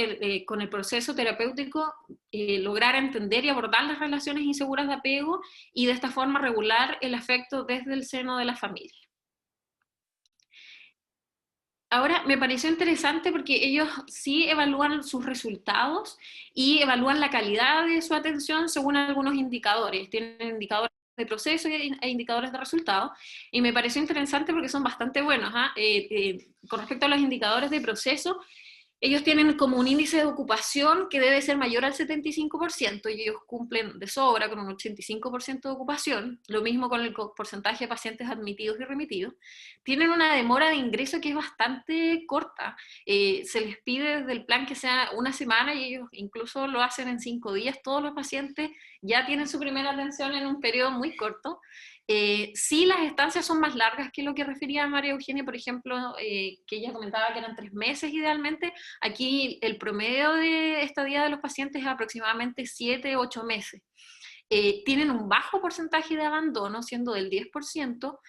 con el proceso terapéutico, lograr entender y abordar las relaciones inseguras de apego, y de esta forma regular el afecto desde el seno de la familia. Ahora, me pareció interesante porque ellos sí evalúan sus resultados y evalúan la calidad de su atención según algunos indicadores. Tienen indicadores de proceso e indicadores de resultados, y me pareció interesante porque son bastante buenos. Con respecto a los indicadores de proceso, ellos tienen como un índice de ocupación que debe ser mayor al 75%, y ellos cumplen de sobra con un 85% de ocupación, lo mismo con el porcentaje de pacientes admitidos y remitidos. Tienen una demora de ingreso que es bastante corta, se les pide desde el plan que sea una semana, y ellos incluso lo hacen en 5 días, todos los pacientes ya tienen su primera atención en un periodo muy corto. Sí, las estancias son más largas que lo que refería María Eugenia, por ejemplo, que ella comentaba que eran 3 meses idealmente. Aquí el promedio de estadía de los pacientes es aproximadamente 7, 8 meses. Tienen un bajo porcentaje de abandono, siendo del 10%,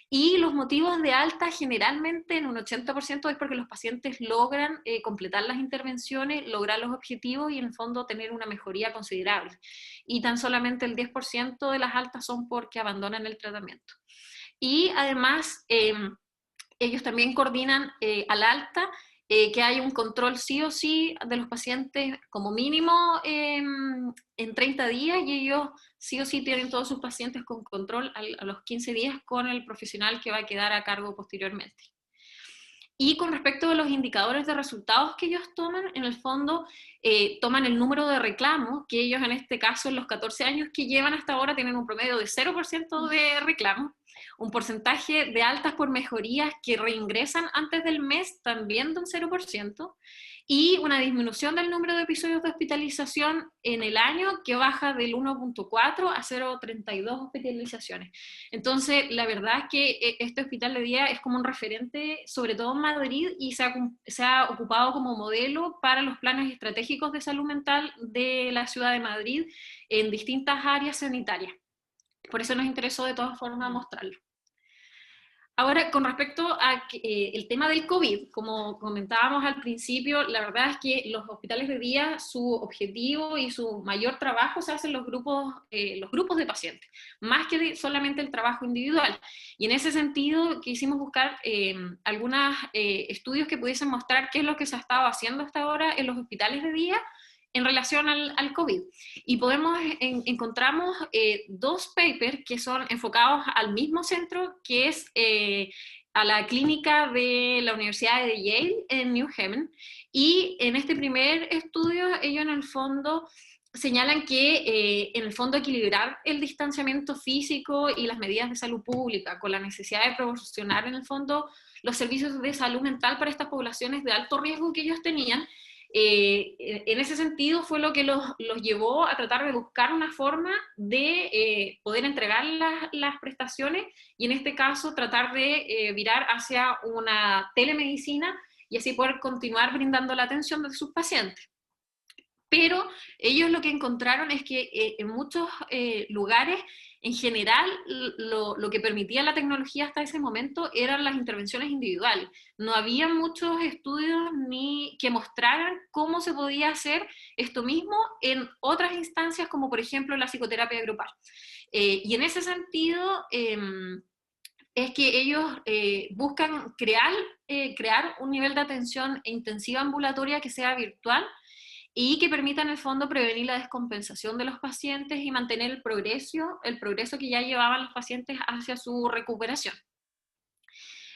y los motivos de alta generalmente en un 80% es porque los pacientes logran completar las intervenciones, lograr los objetivos y en el fondo tener una mejoría considerable. Y tan solamente el 10% de las altas son porque abandonan el tratamiento. Y además, ellos también coordinan al alta que hay un control sí o sí de los pacientes como mínimo en 30 días, y ellos sí o sí tienen todos sus pacientes con control a los 15 días con el profesional que va a quedar a cargo posteriormente. Y con respecto a los indicadores de resultados que ellos toman, en el fondo toman el número de reclamos, que ellos en este caso en los 14 años que llevan hasta ahora tienen un promedio de 0% de reclamos, un porcentaje de altas por mejorías que reingresan antes del mes también de un 0%, y una disminución del número de episodios de hospitalización en el año que baja del 1.4 a 0.32 hospitalizaciones. Entonces, la verdad es que este hospital de día es como un referente, sobre todo en Madrid, y se ha ocupado como modelo para los planes estratégicos de salud mental de la ciudad de Madrid en distintas áreas sanitarias. Por eso nos interesó de todas formas mostrarlo. Ahora, con respecto a el tema del COVID, como comentábamos al principio, la verdad es que los hospitales de día, su objetivo y su mayor trabajo se hacen los grupos de pacientes, más que solamente el trabajo individual. Y en ese sentido quisimos buscar algunos estudios que pudiesen mostrar qué es lo que se ha estado haciendo hasta ahora en los hospitales de día en relación al COVID. Y encontramos dos papers que son enfocados al mismo centro, que es a la clínica de la Universidad de Yale en New Haven. Y en este primer estudio, ellos en el fondo señalan que en el fondo equilibrar el distanciamiento físico y las medidas de salud pública con la necesidad de proporcionar en el fondo los servicios de salud mental para estas poblaciones de alto riesgo que ellos tenían, en ese sentido fue lo que los llevó a tratar de buscar una forma de poder entregar las prestaciones y en este caso tratar de virar hacia una telemedicina y así poder continuar brindando la atención de sus pacientes. Pero ellos lo que encontraron es que en muchos lugares, en general, lo que permitía la tecnología hasta ese momento eran las intervenciones individuales. No había muchos estudios ni que mostraran cómo se podía hacer esto mismo en otras instancias, como por ejemplo la psicoterapia grupal. Y en ese sentido, es que ellos buscan crear un nivel de atención intensiva ambulatoria que sea virtual, y que permita en el fondo prevenir la descompensación de los pacientes y mantener el progreso que ya llevaban los pacientes hacia su recuperación.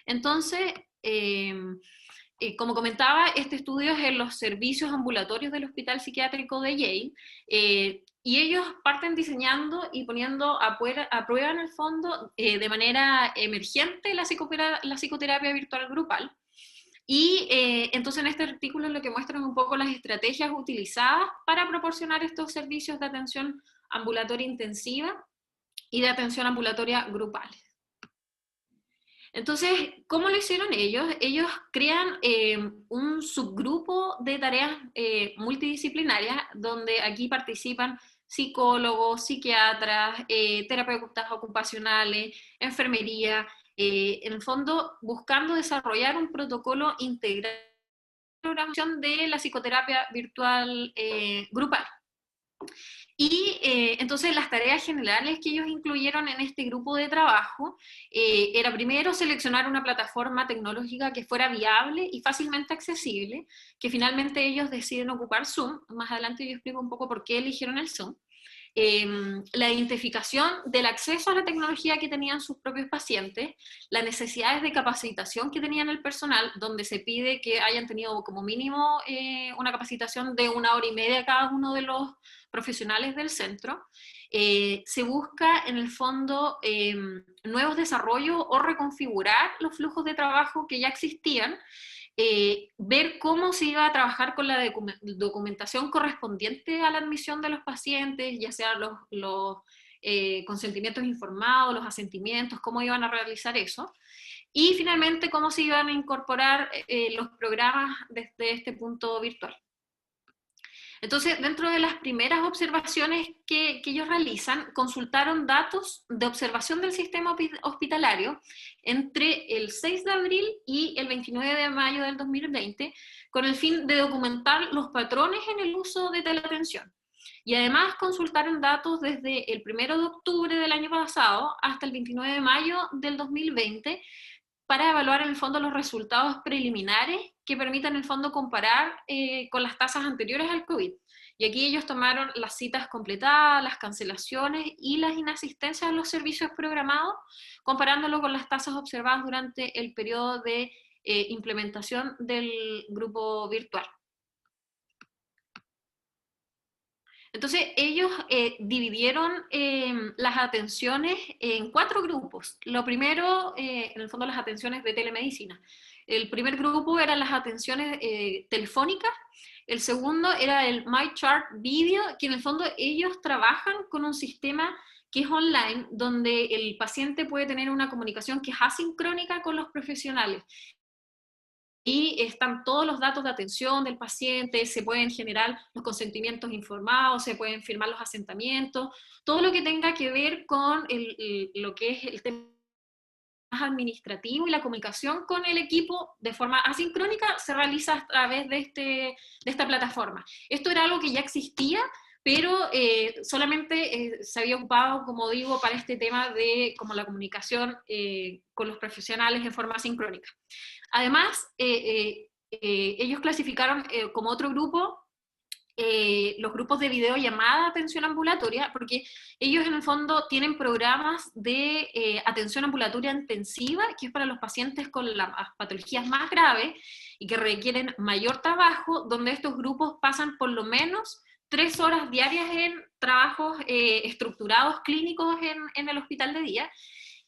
Entonces, como comentaba, este estudio es en los servicios ambulatorios del Hospital Psiquiátrico de Yale, y ellos parten diseñando y poniendo a prueba en el fondo de manera emergente la psicoterapia virtual grupal. Y entonces en este artículo lo que muestran un poco las estrategias utilizadas para proporcionar estos servicios de atención ambulatoria intensiva y de atención ambulatoria grupales. Entonces, ¿cómo lo hicieron ellos? Ellos crean un subgrupo de tareas multidisciplinarias, donde aquí participan psicólogos, psiquiatras, terapeutas ocupacionales, enfermería, en el fondo buscando desarrollar un protocolo integral de programación de la psicoterapia virtual grupal. Y entonces las tareas generales que ellos incluyeron en este grupo de trabajo era primero seleccionar una plataforma tecnológica que fuera viable y fácilmente accesible, que finalmente ellos deciden ocupar Zoom. Más adelante yo explico un poco por qué eligieron el Zoom. La identificación del acceso a la tecnología que tenían sus propios pacientes, las necesidades de capacitación que tenían el personal, donde se pide que hayan tenido como mínimo una capacitación de 1 hora y media cada uno de los profesionales del centro. Se busca en el fondo nuevos desarrollos o reconfigurar los flujos de trabajo que ya existían, ver cómo se iba a trabajar con la documentación correspondiente a la admisión de los pacientes, ya sea los consentimientos informados, los asentimientos, cómo iban a realizar eso, y finalmente cómo se iban a incorporar los programas desde este punto virtual. Entonces, dentro de las primeras observaciones que ellos realizan, consultaron datos de observación del sistema hospitalario entre el 6 de abril y el 29 de mayo del 2020, con el fin de documentar los patrones en el uso de teleatención. Y además consultaron datos desde el 1 de octubre del año pasado hasta el 29 de mayo del 2020, para evaluar en el fondo los resultados preliminares que permitan en el fondo comparar con las tasas anteriores al COVID. Y aquí ellos tomaron las citas completadas, las cancelaciones y las inasistencias a los servicios programados, comparándolo con las tasas observadas durante el periodo de implementación del grupo virtual. Entonces, ellos dividieron las atenciones en 4 grupos. Lo primero, en el fondo, las atenciones de telemedicina. El primer grupo eran las atenciones telefónicas. El segundo era el MyChart Video, que en el fondo ellos trabajan con un sistema que es online, donde el paciente puede tener una comunicación que es asincrónica con los profesionales. Y están todos los datos de atención del paciente, se pueden generar los consentimientos informados, se pueden firmar los asentamientos, todo lo que tenga que ver con lo que es el tema administrativo y la comunicación con el equipo de forma asincrónica se realiza a través de esta plataforma. Esto era algo que ya existía, pero solamente se había ocupado, como digo, para este tema de como la comunicación con los profesionales de forma asincrónica. Además, ellos clasificaron como otro grupo los grupos de videollamada atención ambulatoria, porque ellos en el fondo tienen programas de atención ambulatoria intensiva, que es para los pacientes con las patologías más graves y que requieren mayor trabajo, donde estos grupos pasan por lo menos 3 horas diarias en trabajos estructurados clínicos en el hospital de día.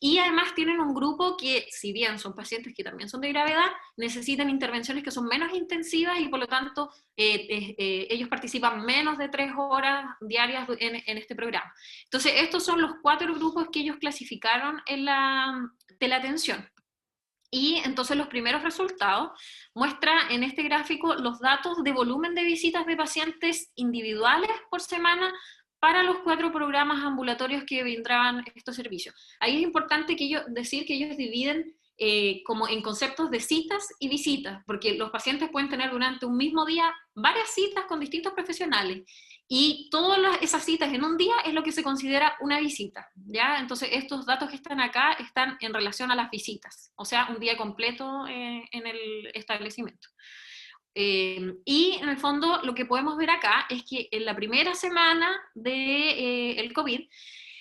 Y además tienen un grupo que, si bien son pacientes que también son de gravedad, necesitan intervenciones que son menos intensivas y por lo tanto ellos participan menos de 3 horas diarias en este programa. Entonces estos son los 4 grupos que ellos clasificaron en la teleatención. Y entonces los primeros resultados muestra en este gráfico los datos de volumen de visitas de pacientes individuales por semana para los 4 programas ambulatorios que brindaban estos servicios. Ahí es importante decir que ellos dividen como en conceptos de citas y visitas, porque los pacientes pueden tener durante un mismo día varias citas con distintos profesionales, y todas esas citas en un día es lo que se considera una visita, ¿ya? Entonces estos datos que están acá están en relación a las visitas, o sea, un día completo en el establecimiento. Y en el fondo lo que podemos ver acá es que en la primera semana del COVID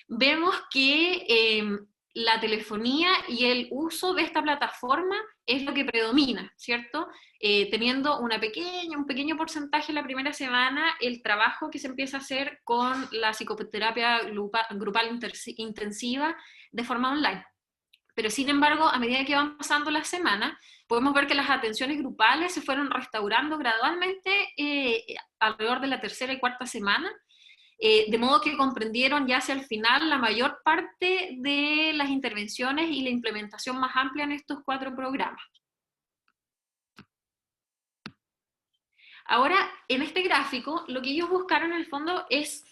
vemos que la telefonía y el uso de esta plataforma es lo que predomina, ¿cierto? Teniendo un pequeño porcentaje en la primera semana, el trabajo que se empieza a hacer con la psicoterapia grupal intensiva de forma online. Pero sin embargo, a medida que van pasando las semanas, podemos ver que las atenciones grupales se fueron restaurando gradualmente alrededor de la tercera y cuarta semana, de modo que comprendieron ya hacia el final la mayor parte de las intervenciones y la implementación más amplia en estos 4 programas. Ahora, en este gráfico, lo que ellos buscaron en el fondo es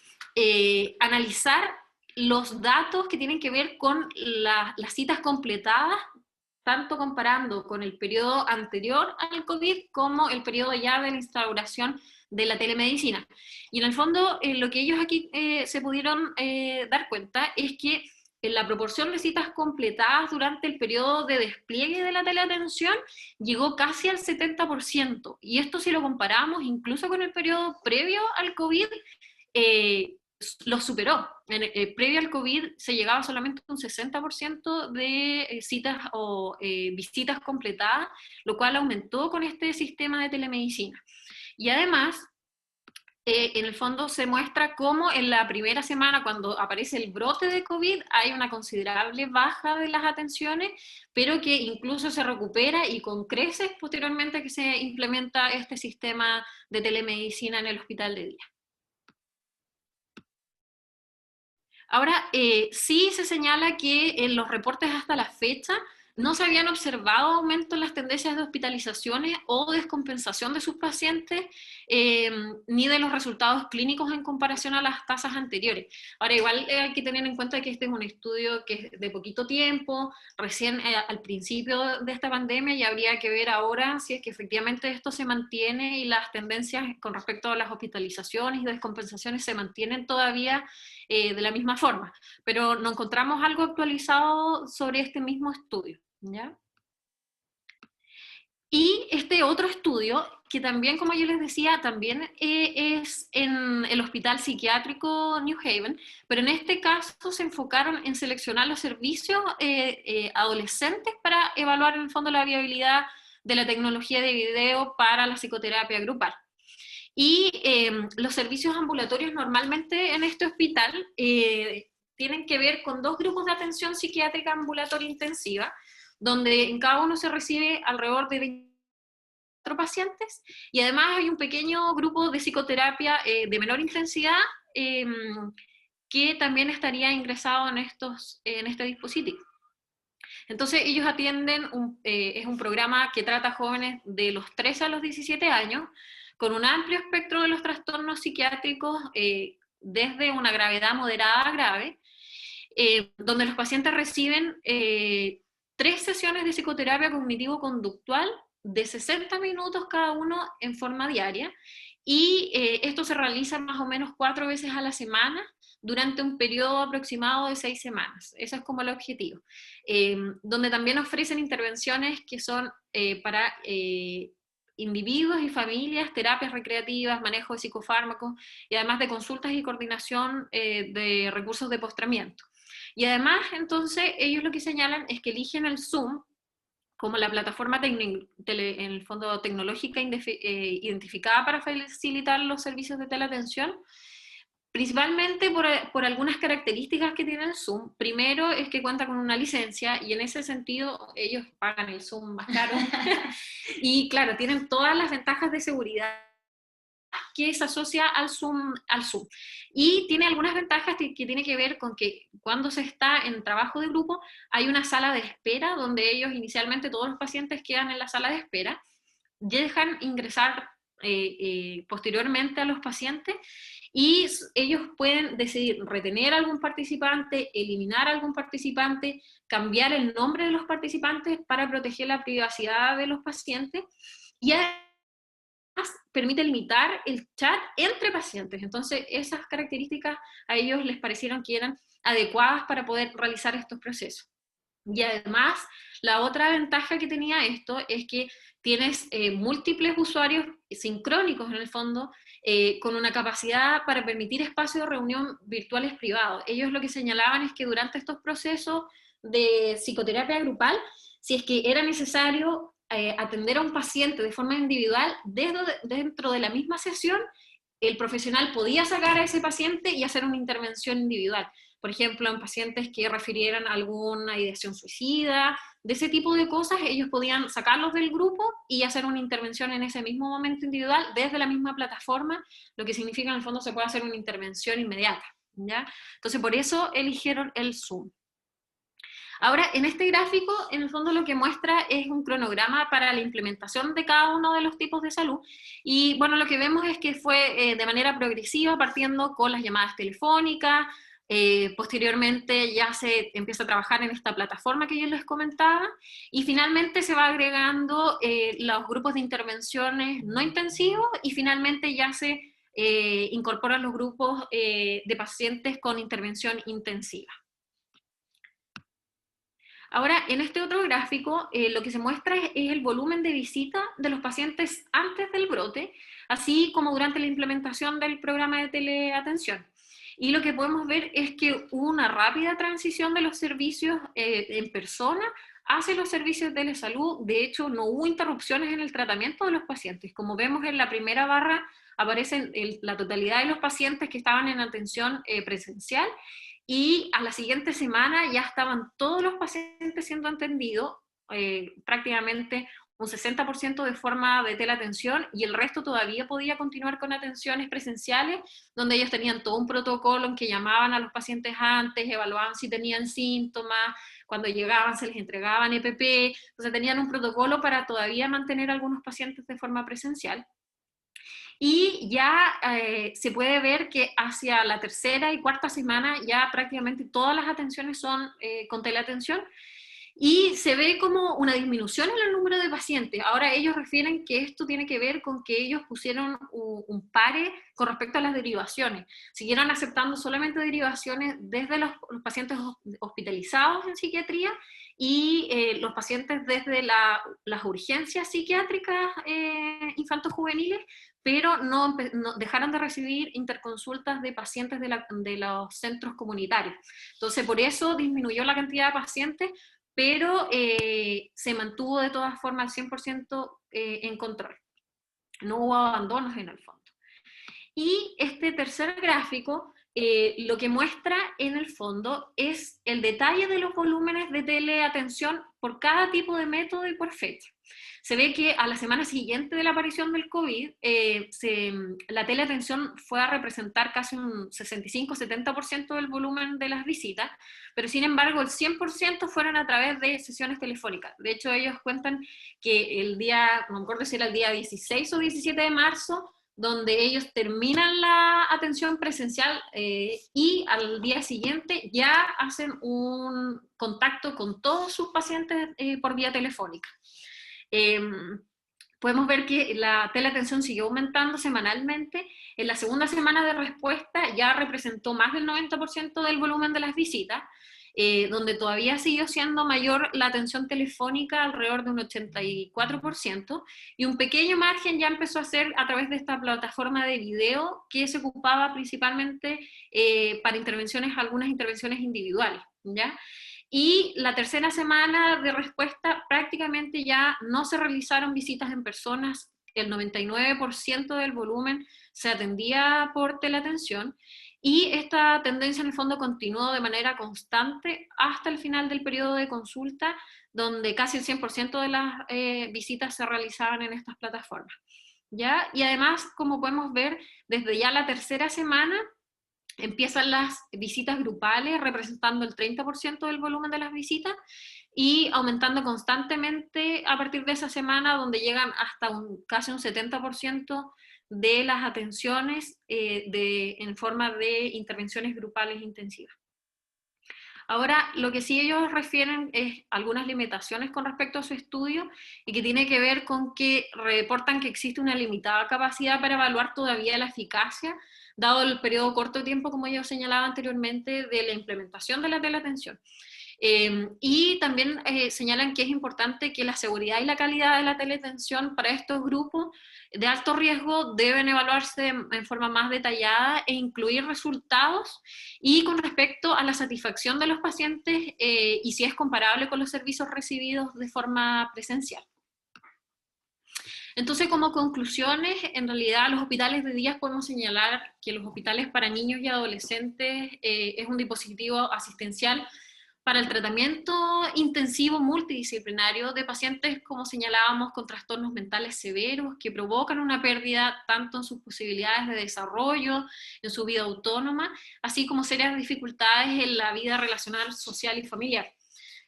analizar los datos que tienen que ver con las citas completadas, tanto comparando con el periodo anterior al COVID como el periodo ya de la instauración de la telemedicina. Y en el fondo, lo que ellos aquí se pudieron dar cuenta es que la proporción de citas completadas durante el periodo de despliegue de la teleatención llegó casi al 70%, y esto si lo comparamos incluso con el periodo previo al COVID, lo superó. Previo al COVID se llegaba solamente a un 60% de citas o visitas completadas, lo cual aumentó con este sistema de telemedicina. Y además, en el fondo se muestra cómo en la primera semana, cuando aparece el brote de COVID, hay una considerable baja de las atenciones, pero que incluso se recupera y con creces posteriormente que se implementa este sistema de telemedicina en el hospital de día. Ahora, sí se señala que en los reportes hasta la fecha no se habían observado aumento en las tendencias de hospitalizaciones o descompensación de sus pacientes, ni de los resultados clínicos en comparación a las tasas anteriores. Ahora, igual hay que tener en cuenta que este es un estudio que es de poquito tiempo, recién al principio de esta pandemia, y habría que ver ahora si es que efectivamente esto se mantiene y las tendencias con respecto a las hospitalizaciones y descompensaciones se mantienen todavía de la misma forma. Pero no encontramos algo actualizado sobre este mismo estudio, ¿ya? Y este otro estudio, que también, como yo les decía, también es en el Hospital Psiquiátrico New Haven, pero en este caso se enfocaron en seleccionar los servicios adolescentes para evaluar en el fondo la viabilidad de la tecnología de video para la psicoterapia grupal. Y los servicios ambulatorios normalmente en este hospital tienen que ver con 2 grupos de atención psiquiátrica ambulatoria intensiva, donde en cada uno se recibe alrededor de 24 pacientes, y además hay un pequeño grupo de psicoterapia de menor intensidad que también estaría ingresado en este dispositivo. Entonces ellos atienden, es un programa que trata a jóvenes de los 13 a los 17 años, con un amplio espectro de los trastornos psiquiátricos, desde una gravedad moderada a grave, donde los pacientes reciben 3 sesiones de psicoterapia cognitivo-conductual de 60 minutos cada uno en forma diaria, y esto se realiza más o menos 4 veces a la semana durante un periodo aproximado de 6 semanas. Eso es como el objetivo. Donde también ofrecen intervenciones que son para individuos y familias, terapias recreativas, manejo de psicofármacos, y además de consultas y coordinación de recursos de postramiento. Y además, entonces, ellos lo que señalan es que eligen el Zoom como la plataforma en el fondo tecnológica identificada para facilitar los servicios de teleatención, principalmente por algunas características que tiene el Zoom. Primero es que cuenta con una licencia, y en ese sentido ellos pagan el Zoom más caro. Y claro, tienen todas las ventajas de seguridad que se asocia al Zoom. Y tiene algunas ventajas que tiene que ver con que cuando se está en trabajo de grupo hay una sala de espera donde ellos inicialmente, todos los pacientes quedan en la sala de espera, dejan ingresar posteriormente a los pacientes, y ellos pueden decidir retener a algún participante, eliminar a algún participante, cambiar el nombre de los participantes para proteger la privacidad de los pacientes, y además permite limitar el chat entre pacientes. Entonces, esas características a ellos les parecieron que eran adecuadas para poder realizar estos procesos. Y además, la otra ventaja que tenía esto es que tienes múltiples usuarios sincrónicos en el fondo, con una capacidad para permitir espacios de reunión virtuales privados. Ellos lo que señalaban es que durante estos procesos de psicoterapia grupal, si es que era necesario atender a un paciente de forma individual, dentro de la misma sesión, el profesional podía sacar a ese paciente y hacer una intervención individual. Por ejemplo, en pacientes que refirieran alguna ideación suicida, de ese tipo de cosas, ellos podían sacarlos del grupo y hacer una intervención en ese mismo momento individual desde la misma plataforma, lo que significa en el fondo se puede hacer una intervención inmediata, ¿ya? Entonces, por eso eligieron el Zoom. Ahora, en este gráfico, en el fondo lo que muestra es un cronograma para la implementación de cada uno de los tipos de salud, y bueno, lo que vemos es que fue de manera progresiva, partiendo con las llamadas telefónicas. Posteriormente ya se empieza a trabajar en esta plataforma que yo les comentaba, y finalmente se va agregando los grupos de intervenciones no intensivos, y finalmente ya se incorporan los grupos de pacientes con intervención intensiva. Ahora, en este otro gráfico, lo que se muestra es el volumen de visita de los pacientes antes del brote, así como durante la implementación del programa de teleatención. Y lo que podemos ver es que hubo una rápida transición de los servicios en persona hacia los servicios de telesalud. De hecho, no hubo interrupciones en el tratamiento de los pacientes. Como vemos en la primera barra, aparecen la totalidad de los pacientes que estaban en atención presencial, y a la siguiente semana ya estaban todos los pacientes siendo atendidos, prácticamente un 60% de forma de teleatención, y el resto todavía podía continuar con atenciones presenciales, donde ellos tenían todo un protocolo en que llamaban a los pacientes antes, evaluaban si tenían síntomas, cuando llegaban se les entregaban EPP, entonces tenían un protocolo para todavía mantener a algunos pacientes de forma presencial. Y ya se puede ver que hacia la tercera y cuarta semana ya prácticamente todas las atenciones son con teleatención, y se ve como una disminución en el número de pacientes. Ahora ellos refieren que esto tiene que ver con que ellos pusieron un pare con respecto a las derivaciones. Siguieron aceptando solamente derivaciones desde los pacientes hospitalizados en psiquiatría, y los pacientes desde las urgencias psiquiátricas infanto-juveniles, pero no dejaron de recibir interconsultas de pacientes de los centros comunitarios. Entonces, por eso disminuyó la cantidad de pacientes, pero se mantuvo de todas formas al 100% en control. No hubo abandonos en el fondo. Y este tercer gráfico lo que muestra en el fondo es el detalle de los volúmenes de teleatención por cada tipo de método y por fecha. Se ve que a la semana siguiente de la aparición del COVID, la teleatención fue a representar casi un 65-70% del volumen de las visitas, pero sin embargo el 100% fueron a través de sesiones telefónicas. De hecho, ellos cuentan que el día, no me acuerdo si era el día 16 o 17 de marzo, donde ellos terminan la atención presencial y al día siguiente ya hacen un contacto con todos sus pacientes por vía telefónica. Podemos ver que la teleatención siguió aumentando semanalmente. En la segunda semana de respuesta ya representó más del 90% del volumen de las visitas. donde todavía siguió siendo mayor la atención telefónica, alrededor de un 84%, y un pequeño margen ya empezó a ser a través de esta plataforma de video que se ocupaba principalmente para algunas intervenciones individuales, ¿ya? Y la tercera semana de respuesta prácticamente ya no se realizaron visitas en personas, el 99% del volumen se atendía por teleatención, y esta tendencia en el fondo continuó de manera constante hasta el final del periodo de consulta, donde casi el 100% de las visitas se realizaban en estas plataformas, ¿ya? Y además, como podemos ver, desde ya la tercera semana empiezan las visitas grupales representando el 30% del volumen de las visitas y aumentando constantemente a partir de esa semana, donde llegan hasta casi un 70% de las atenciones en forma de intervenciones grupales intensivas. Ahora, lo que sí ellos refieren es algunas limitaciones con respecto a su estudio, y que tiene que ver con que reportan que existe una limitada capacidad para evaluar todavía la eficacia, dado el periodo corto de tiempo, como yo señalaba anteriormente, de la implementación de la teleatención. Y también señalan que es importante que la seguridad y la calidad de la teleatención para estos grupos de alto riesgo deben evaluarse en forma más detallada e incluir resultados y con respecto a la satisfacción de los pacientes y si es comparable con los servicios recibidos de forma presencial. Entonces, como conclusiones, en realidad los hospitales de día podemos señalar que los hospitales para niños y adolescentes es un dispositivo asistencial para el tratamiento intensivo multidisciplinario de pacientes, como señalábamos, con trastornos mentales severos que provocan una pérdida tanto en sus posibilidades de desarrollo, en su vida autónoma, así como serias dificultades en la vida relacional, social y familiar.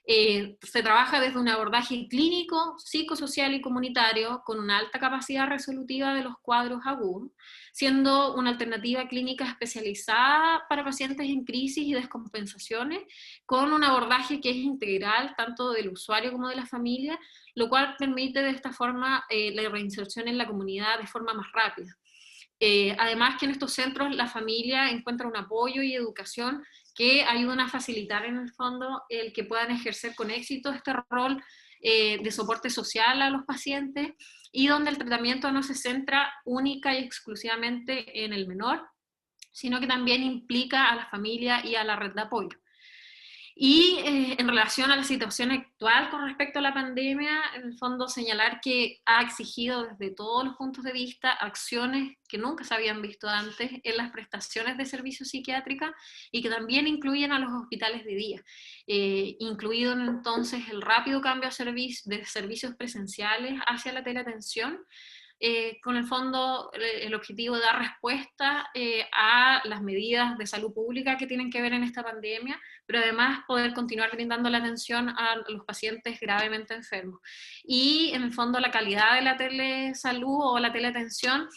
Se trabaja desde un abordaje clínico, psicosocial y comunitario con una alta capacidad resolutiva de los cuadros agudos, siendo una alternativa clínica especializada para pacientes en crisis y descompensaciones, con un abordaje que es integral tanto del usuario como de la familia, lo cual permite de esta forma la reinserción en la comunidad de forma más rápida. Además que en estos centros la familia encuentra un apoyo y educación que ayudan a facilitar en el fondo el que puedan ejercer con éxito este rol de soporte social a los pacientes, y donde el tratamiento no se centra única y exclusivamente en el menor, sino que también implica a la familia y a la red de apoyo. Y en relación a la situación actual con respecto a la pandemia, en el fondo señalar que ha exigido desde todos los puntos de vista acciones que nunca se habían visto antes en las prestaciones de servicios psiquiátricos y que también incluyen a los hospitales de día, incluido entonces el rápido cambio de servicios presenciales hacia la teleatención, con el fondo el objetivo de dar respuesta a las medidas de salud pública que tienen que ver en esta pandemia, pero además poder continuar brindando la atención a los pacientes gravemente enfermos. Y en el fondo la calidad de la telesalud o la teleatención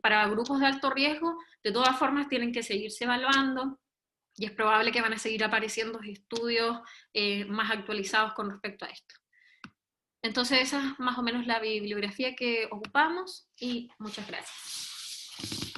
para grupos de alto riesgo, de todas formas tienen que seguirse evaluando, y es probable que van a seguir apareciendo estudios más actualizados con respecto a esto. Entonces esa es más o menos la bibliografía que ocupamos, y muchas gracias.